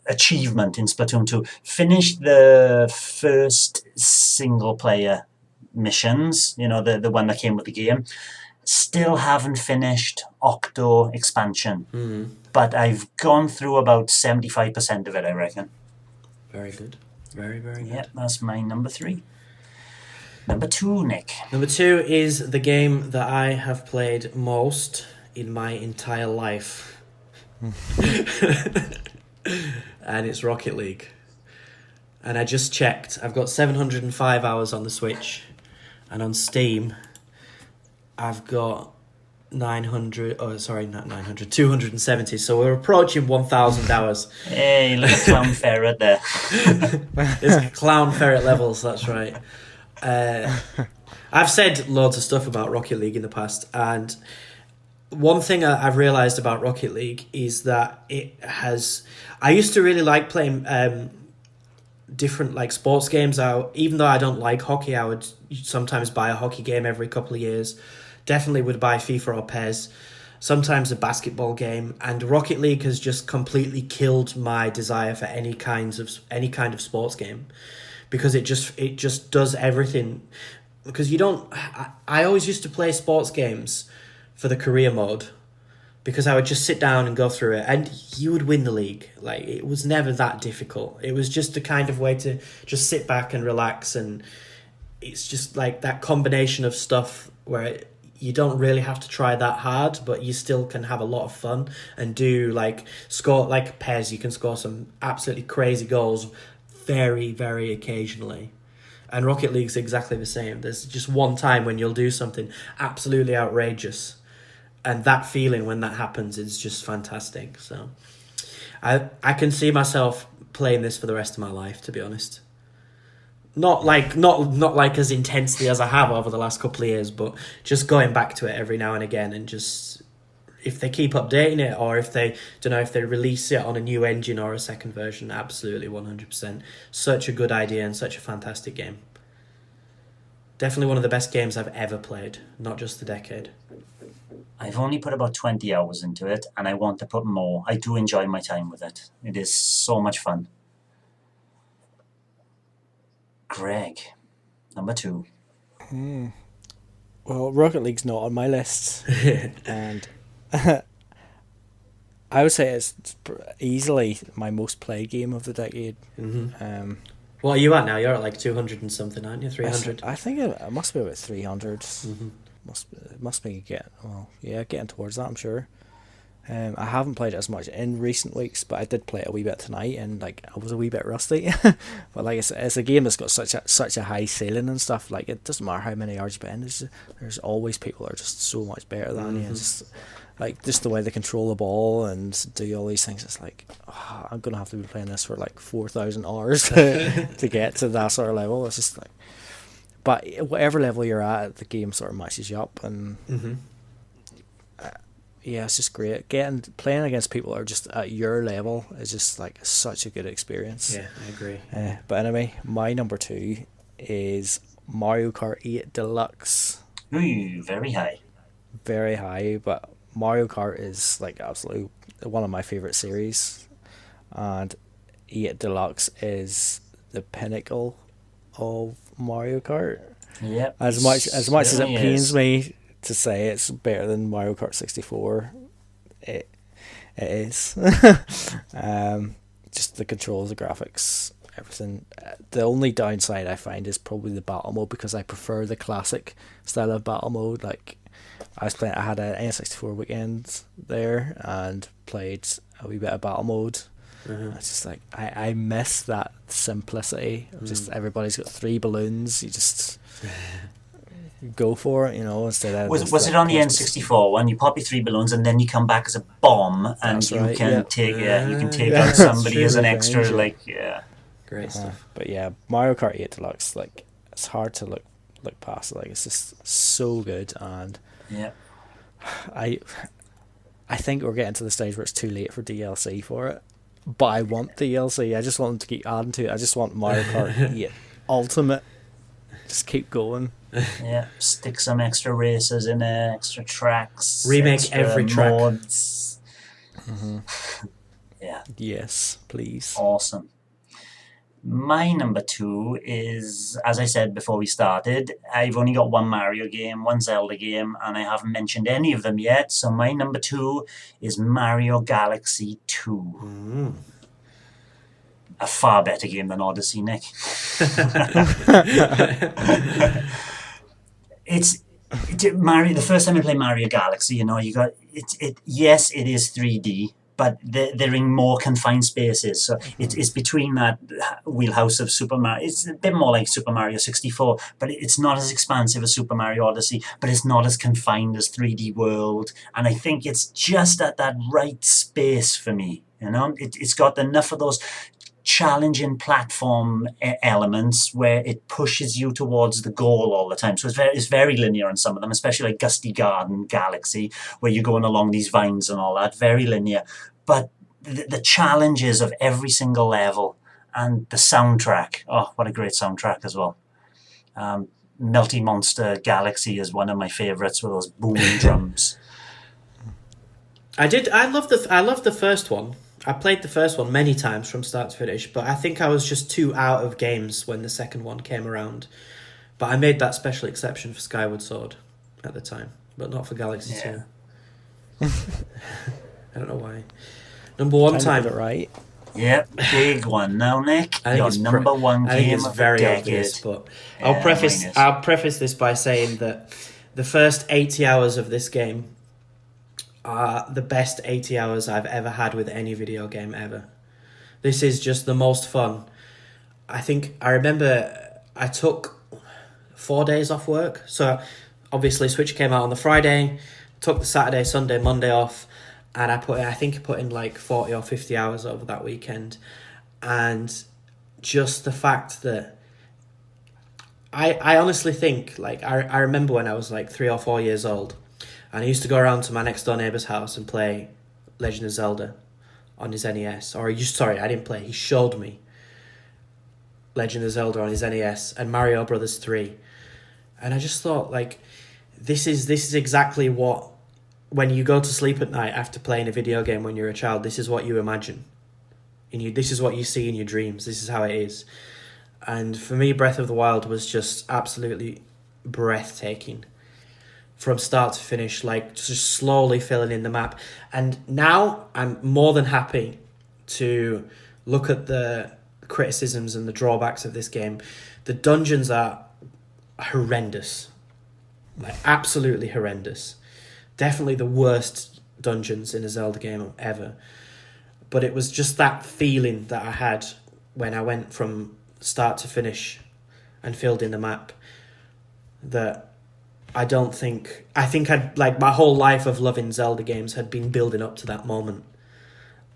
achievement in Splatoon 2. Finished the first single player missions, the one that came with the game. Still haven't finished Octo expansion, but I've gone through about 75% of it, I reckon. Very good. Very, very good. Yeah, that's my number 3. Number 2, Nick. Number 2 is the game that I have played most in my entire life. And it's Rocket League. And I just checked. I've got 705 hours on the Switch. And on Steam, I've got 270. So we're approaching 1,000 hours. Hey, look at Clown Ferret there. It's Clown Ferret levels, that's right. I've said loads of stuff about Rocket League in the past, and one thing I've realised about Rocket League is that I used to really like playing different like sports games. Even though I don't like hockey, I would sometimes buy a hockey game every couple of years. Definitely would buy FIFA or PES. Sometimes a basketball game, and Rocket League has just completely killed my desire for any kind of sports game. Because it just does everything. Because I always used to play sports games for the career mode, because I would just sit down and go through it, and you would win the league. Like, it was never that difficult. It was just a kind of way to just sit back and relax, and it's just like that combination of stuff where you don't really have to try that hard, but you still can have a lot of fun and score like PES. You can score some absolutely crazy goals very, very occasionally. And Rocket League's exactly the same. There's just one time when you'll do something absolutely outrageous, and that feeling when that happens is just fantastic. So I can see myself playing this for the rest of my life, to be honest. Not like as intensely as I have over the last couple of years, but just going back to it every now and again, and just if they keep updating it, or if they release it on a new engine or a second version, absolutely 100%. Such a good idea and such a fantastic game. Definitely one of the best games I've ever played, not just the decade. I've only put about 20 hours into it, and I want to put more. I do enjoy my time with it. It is so much fun. Greg, number 2. Well, Rocket League's not on my list, and I would say it's easily my most played game of the decade. Mm-hmm. What are you at now? You're at like 200 and something, aren't you? 300? I think it must be about 300. Mm-hmm. Must be getting towards that, I'm sure. I haven't played it as much in recent weeks, but I did play it a wee bit tonight, and like I was a wee bit rusty. But like it's a game that's got such a high ceiling and stuff. Like it doesn't matter how many hours you put in. There's always people that are just so much better than you. Just the way they control the ball and do all these things. It's like I'm gonna have to be playing this for like 4,000 hours to get to that sort of level. It's just like, but whatever level you're at, the game sort of matches you up and. Mm-hmm. Yeah, it's just great. Playing against people that are just at your level is just like such a good experience. Yeah, I agree. But anyway, my number 2 is Mario Kart 8 Deluxe. Ooh, very high. Very high, but Mario Kart is like absolutely one of my favourite series, and 8 Deluxe is the pinnacle of Mario Kart. Yep. As much as it pains is. me to say it's better than Mario Kart 64, it is. Just the controls, the graphics, everything. The only downside I find is probably the battle mode, because I prefer the classic style of battle mode. Like I had an N64 weekend there and played a wee bit of battle mode. Mm-hmm. It's just like I miss that simplicity of just everybody's got 3 balloons. You just go for it, instead of... Was it on the N64 one? You pop your 3 balloons and then you come back as a bomb, and That's you right, can take Yeah, out somebody true, as an revenge, extra, yeah. like, yeah. Great stuff. But yeah, Mario Kart 8 Deluxe, like, it's hard to look past. Like, it's just so good, and Yeah. I think we're getting to the stage where it's too late for DLC for it. But I want DLC. I just want them to keep adding to it. I just want Mario Kart 8 Ultimate. Just keep going. Yeah, stick some extra races in there, extra tracks. Remake extra every track. mods. Yeah, Yes, please. awesome. My number 2 is, as I said before we started, I've only got one Mario game, one Zelda game, and I haven't mentioned any of them yet. So my number 2 is Mario Galaxy 2. A far better game than Odyssey, Nick. Mario. The first time I played Mario Galaxy, you got it. Yes, it is 3D, but they're in more confined spaces. So it's between that wheelhouse of Super Mario. It's a bit more like Super Mario 64, but it's not as expansive as Super Mario Odyssey, but it's not as confined as 3D World. And I think it's just at that right space for me. It's got enough of those challenging platform elements where it pushes you towards the goal all the time. So it's very linear in some of them, especially like Gusty Garden Galaxy, where you're going along these vines and all that, very linear. But the challenges of every single level, and the soundtrack, what a great soundtrack as well. Melty Monster Galaxy is one of my favorites with those booming drums. I love the first one. I played the first one many times from start to finish, but I think I was just too out of games when the second one came around. But I made that special exception for Skyward Sword at the time, but not for Galaxy 2. I don't know why. Number 1 time. It right. Yep, big one now, Nick. I think Your it's number 1 I think game it's of very the decade. obvious, but Yeah, I'll preface this by saying that the first 80 hours of this game are the best 80 hours I've ever had with any video game ever. This is just the most fun. I remember I took 4 days off work. So obviously Switch came out on the Friday, took the Saturday, Sunday, Monday off, and I put in like 40 or 50 hours over that weekend. And just the fact that I honestly think, like, I remember when I was like 3 or 4 years old, and I used to go around to my next door neighbour's house and play Legend of Zelda on his NES. I didn't play. He showed me Legend of Zelda on his NES and Mario Brothers 3. And I just thought, like, this is exactly what when you go to sleep at night after playing a video game when you're a child, this is what you imagine. This is what you see in your dreams. This is how it is. And for me, Breath of the Wild was just absolutely breathtaking. From start to finish, like just slowly filling in the map. And now I'm more than happy to look at the criticisms and the drawbacks of this game. The dungeons are horrendous. Like absolutely horrendous. Definitely the worst dungeons in a Zelda game ever. But it was just that feeling that I had when I went from start to finish and filled in the map that I think I'd like my whole life of loving Zelda games had been building up to that moment.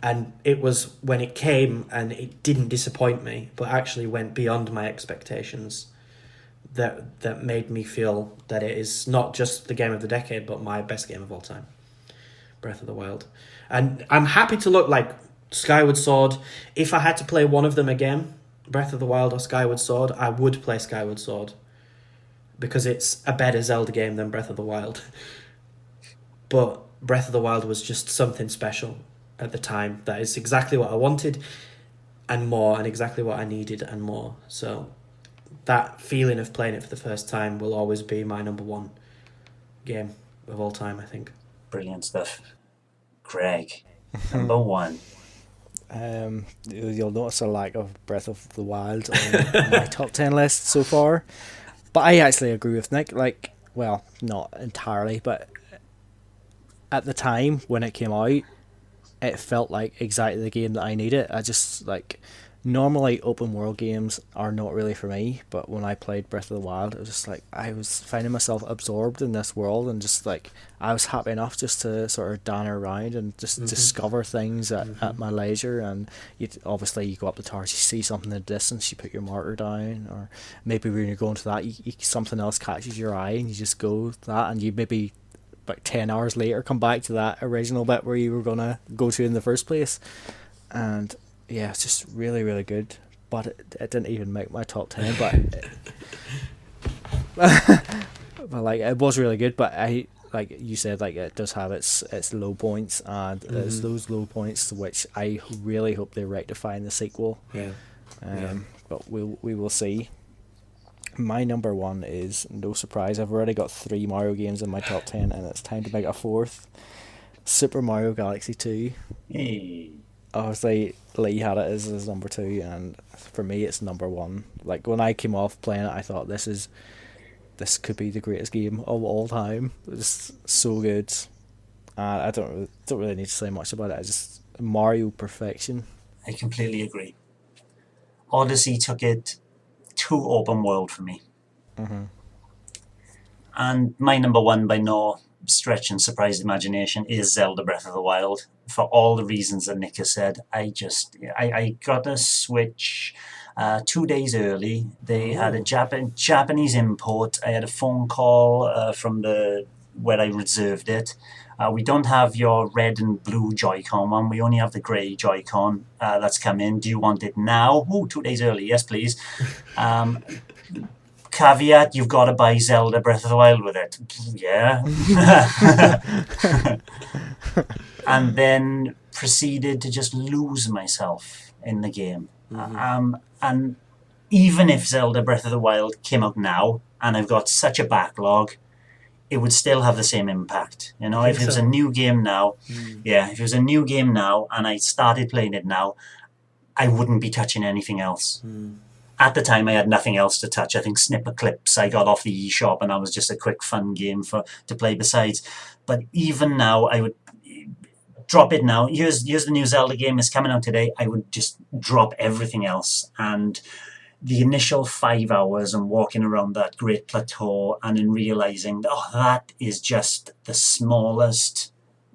And it was when it came and it didn't disappoint me, but actually went beyond my expectations that made me feel that it is not just the game of the decade, but my best game of all time. Breath of the Wild. And I'm happy to look like Skyward Sword. If I had to play one of them again, Breath of the Wild or Skyward Sword, I would play Skyward Sword. Because it's a better Zelda game than Breath of the Wild. But Breath of the Wild was just something special at the time. That is exactly what I wanted and more, and exactly what I needed and more. So that feeling of playing it for the first time will always be my number one game of all time, I think. Brilliant stuff. Greg, number one. You'll notice a lack of Breath of the Wild on my top 10 list so far. But I actually agree with Nick. Like, well, not entirely, but at the time when it came out, it felt like exactly the game that I needed. I just, like, normally open world games are not really for me, but when I played Breath of the Wild, it was just like I was finding myself absorbed in this world, and just like I was happy enough just to sort of dan around and just discover things at my leisure. And obviously you go up the towers, you see something in the distance, you put your marker down, or maybe when you're going to that, something else catches your eye and you just go to that, and you maybe about 10 hours later come back to that original bit where you were gonna go to in the first place. And yeah, it's just really, really good. But it didn't even make my top 10. But like it was really good. But I, like you said, like it does have its low points, and it's those low points which I really hope they rectify in the sequel. Yeah. But we will see. My number one is, no surprise, I've already got 3 Mario games in my top 10, and it's time to make a 4th. Super Mario Galaxy 2. Hey. Obviously, Lee had it as number 2, and for me, it's number 1. Like, when I came off playing it, I thought this could be the greatest game of all time. It's so good. I don't really need to say much about it. I just Mario perfection. I completely agree. Odyssey took it too open world for me. And my number one, by no stretch and surprised imagination, is Zelda Breath of the Wild. For all the reasons that Nick has said, I got a Switch 2 days early. They had a Japanese import. I had a phone call from where I reserved it. We don't have your red and blue Joy-Con one. We only have the grey Joy-Con that's come in. Do you want it now? Oh, 2 days early. Yes, please. Caveat, you've got to buy Zelda Breath of the Wild with it. Yeah. And then proceeded to just lose myself in the game. And even if Zelda Breath of the Wild came out now, and I've got such a backlog, it would still have the same impact. You know, if it was a new game now, if it was a new game now and I started playing it now, I wouldn't be touching anything else. At the time, I had nothing else to touch. I think Snipper Clips I got off the eShop, and that was just a quick, fun game to play besides. But even now, I would drop it now. Here's the new Zelda game. It's coming out today. I would just drop everything else. And the initial 5 hours and walking around that great plateau and then realizing, that is just the smallest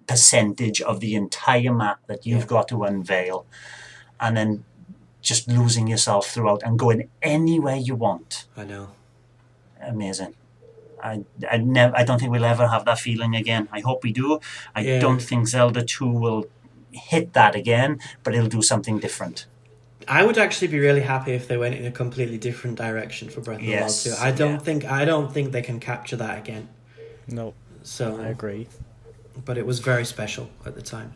percentage of the entire map that you've got to unveil. And then just losing yourself throughout and going anywhere you want. I know. Amazing. I don't think we'll ever have that feeling again. I hope we do. I don't think Zelda 2 will hit that again, but it'll do something different. I would actually be really happy if they went in a completely different direction for Breath of the Wild 2. I don't think they can capture that again. No. So I agree. but it was very special at the time.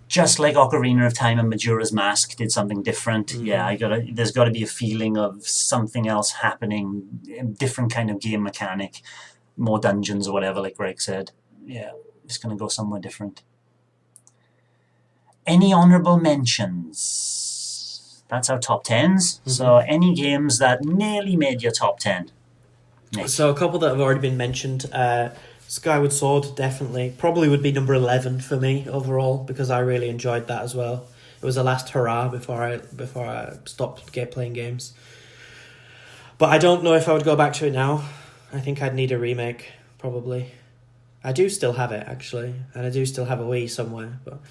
Just like Ocarina of Time and Majora's Mask did something different. Yeah, there's got to be a feeling of something else happening, a different kind of game mechanic, more dungeons or whatever, like Greg said. Yeah, it's going to go somewhere different. Any honourable mentions? That's our top 10s. So any games that nearly made your top 10? Nick. So a couple that have already been mentioned. Skyward Sword, definitely. Probably would be number 11 for me overall, because I really enjoyed that as well. It was the last hurrah before I stopped playing games. But I don't know if I would go back to it now. I think I'd need a remake, probably. I do still have it, actually, and I do still have a Wii somewhere, but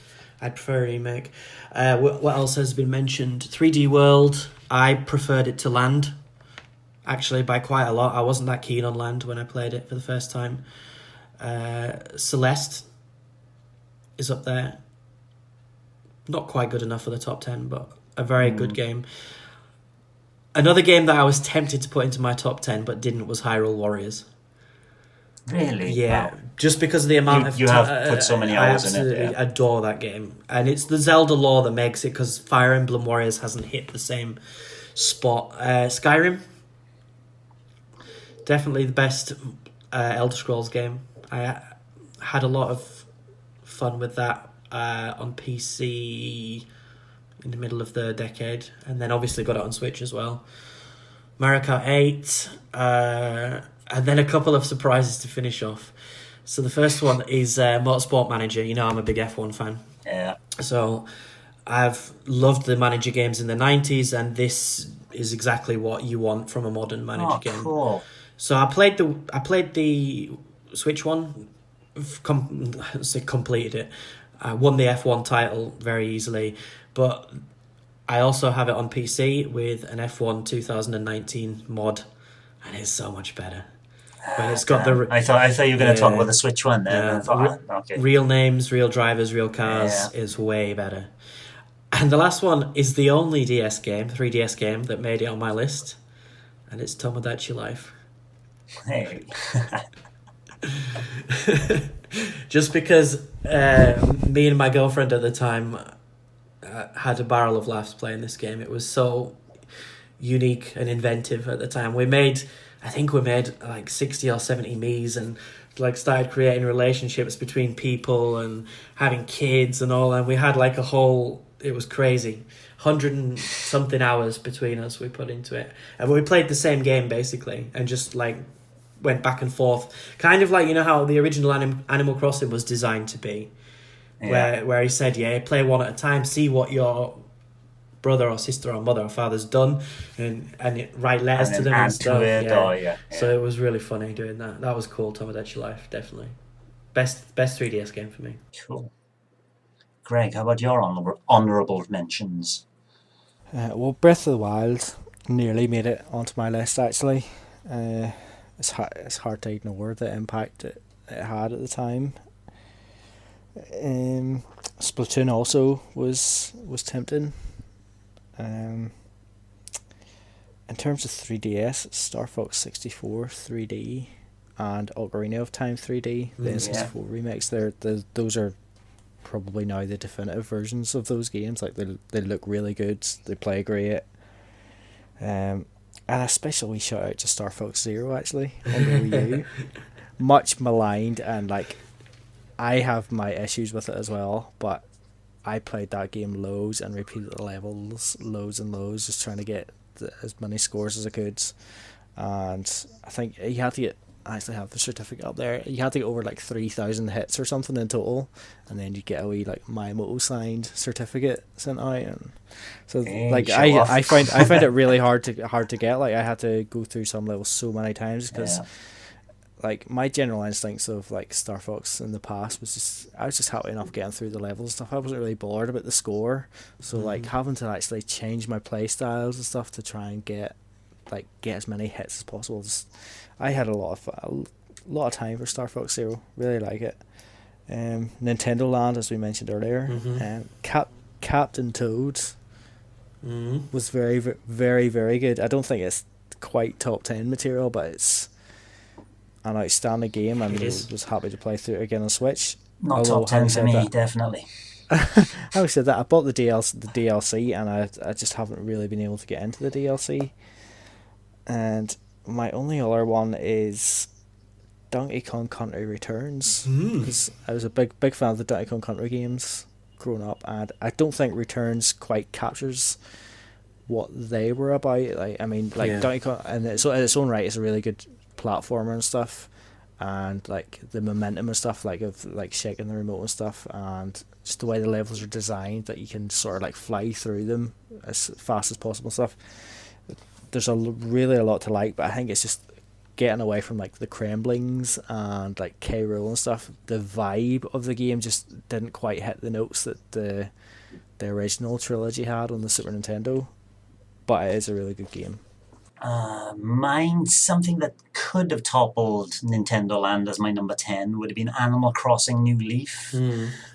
I'd prefer a remake. What else has been mentioned? 3D World, I preferred it to Land, actually, by quite a lot. I wasn't that keen on Land when I played it for the first time. Celeste is up there. Not quite good enough for the top 10, but a very good game. Another game that I was tempted to put into my top 10 but didn't was Hyrule Warriors. Really? Yeah, Wow. just because of the amount of you have put so many hours in it. I absolutely adore that game. And it's the Zelda lore that makes it, because Fire Emblem Warriors hasn't hit the same spot. Skyrim, definitely the best Elder Scrolls game. I had a lot of fun with that on PC in the middle of the decade, and then obviously got it on Switch as well. Mario Kart 8, and then a couple of surprises to finish off. So the first one is Motorsport Manager. You know I'm a big F1 fan. Yeah. So I've loved the manager games in the 90s, and this is exactly what you want from a modern manager game. Cool. So I played the Switch one, completed it. I won the F1 title very easily, but I also have it on PC with an F1 2019 mod, and it's so much better. But it's got I thought you were going to talk about the Switch one then. I thought, okay. Real names, real drivers, real cars is way better. And the last one is the only 3DS game that made it on my list, and it's Tomodachi Life. Hey. Just because me and my girlfriend at the time had a barrel of laughs playing this game. It was so unique and inventive at the time. I think we made like 60 or 70 Miis, and like started creating relationships between people and having kids and all, and we had like it was crazy. 100 and something hours between us we put into it. And we played the same game basically, and just like went back and forth, kind of like, you know how the original Animal Crossing was designed to be, where he said, play one at a time, see what your brother or sister or mother or father's done, and write letters to them and stuff. So it was really funny doing that. That was cool. Tomodachi Life, definitely best 3DS game for me. Cool. Greg, how about your honourable mentions? Well, Breath of the Wild nearly made it onto my list, actually. It's hard to ignore the impact it had at the time. Splatoon also was tempting. In terms of 3DS, Star Fox 64 3D and Ocarina of Time 3D, the N64 remakes, those are probably now the definitive versions of those games. Like they look really good, they play great. And a special wee shout out to Star Fox Zero, actually, on the Wii U. Much maligned, and like I have my issues with it as well, but I played that game loads and repeated the levels loads and loads, just trying to get as many scores as I could. And I think you had to get, I actually have the certificate up there, you had to get over like 3,000 hits or something in total, and then you get a wee like Miyamoto signed certificate sent out. And so like I find it really hard to get. Like I had to go through some levels so many times because like my general instincts of like Star Fox in the past was I was just happy enough getting through the levels and stuff. I wasn't really bothered about the score, so like having to actually change my play styles and stuff to try and get as many hits as possible. I had a lot of time for Star Fox Zero. Really like it. Nintendo Land, as we mentioned earlier, Captain Toad was very, very, very good. I don't think it's quite top 10 material, but it's an outstanding game, and was happy to play through it again on Switch. Not Although, top 10 for having me, said that- definitely. Having said that, I bought the DLC, and I just haven't really been able to get into the DLC. And my only other one is Donkey Kong Country Returns, because I was a big fan of the Donkey Kong Country games growing up, and I don't think Returns quite captures what they were about. Donkey Kong, and in its own right, is a really good platformer and stuff, and like the momentum and stuff, like of like shaking the remote and stuff, and just the way the levels are designed that you can sort of like fly through them as fast as possible and stuff. There's really a lot to like, but I think it's just getting away from like the Kremlings and like K. Rool and stuff. The vibe of the game just didn't quite hit the notes that the original trilogy had on the Super Nintendo, but it is a really good game. Mine, something that could have toppled Nintendo Land as my number 10 would have been Animal Crossing New Leaf.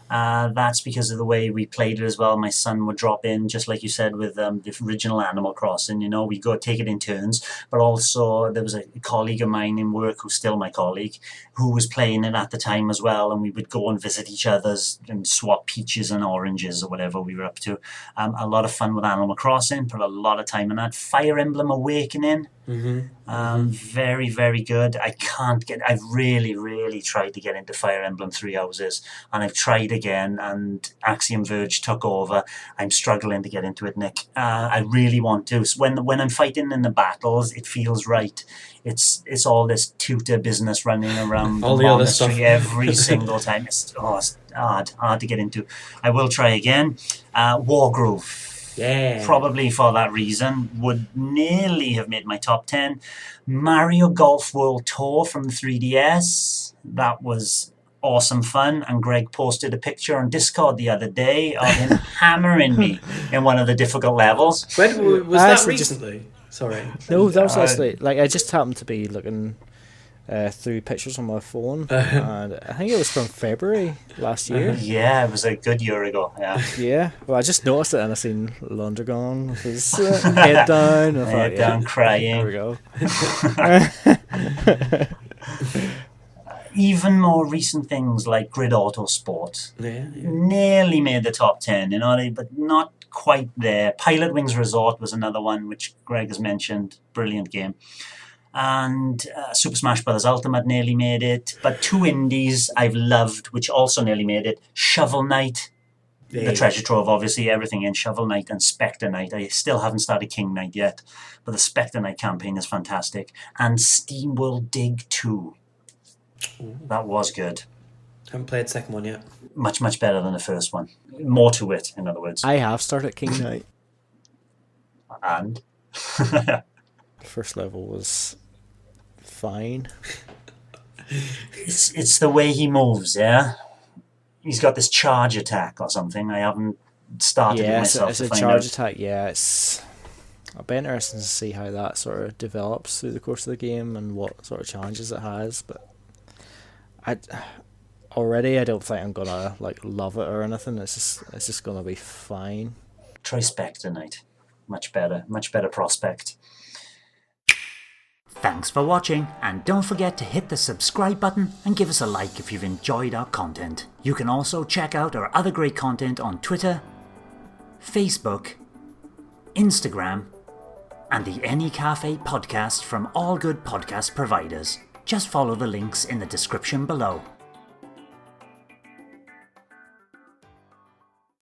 That's because of the way we played it as well. My son would drop in, just like you said, with the original Animal Crossing. You know, we go take it in turns. But also, there was a colleague of mine in work, who's still my colleague, who was playing it at the time as well. And we would go and visit each other's and swap peaches and oranges or whatever we were up to. A lot of fun with Animal Crossing. Put a lot of time in that. Fire Emblem Awakening. Very, very good. I've really, really tried to get into Fire Emblem 3 Houses, and I've tried again, and Axiom Verge took over. I'm struggling to get into it, Nick. I really want to. So when I'm fighting in the battles, it feels right. It's all this tutor business running around all the the other monastery stuff every single time. It's hard to get into. I will try again. Wargroove. Yeah. Probably for that reason, would nearly have made my top 10. Mario Golf World Tour from the 3DS. That was awesome fun. And Greg posted a picture on Discord the other day of him hammering me in one of the difficult levels. When was that recently? Sorry. No, that was actually, like, I just happened to be looking through pictures on my phone, and I think it was from February last year. Yeah, it was a good year ago. Yeah. Yeah, well, I just noticed it, and I seen Lundergon with his head down. And I Head down, crying. There we go. Even more recent things like Grid Autosport nearly made the top 10, but not quite there. Pilot Wings Resort was another one which Greg has mentioned. Brilliant game. And Super Smash Bros. Ultimate nearly made it. But two indies I've loved, which also nearly made it. Shovel Knight, the Treasure Trove, obviously, everything in Shovel Knight, and Spectre Knight. I still haven't started King Knight yet, but the Spectre Knight campaign is fantastic. And SteamWorld Dig 2. Ooh. That was good. Haven't played the second one yet. Much, much better than the first one. More to it, in other words. I have started King Knight. And? First level was fine. It's the way he moves, yeah? He's got this charge attack or something. I haven't started it myself. It's a charge attack, yeah. I'll be interested to see how that sort of develops through the course of the game and what sort of challenges it has, but I don't think I'm gonna like love it or anything. It's just gonna be fine. Try Spectre Knight. Much better prospect. Thanks for watching, and don't forget to hit the subscribe button and give us a like if you've enjoyed our content. You can also check out our other great content on Twitter, Facebook, Instagram, and the N-E Café podcast from all good podcast providers. Just follow the links in the description below.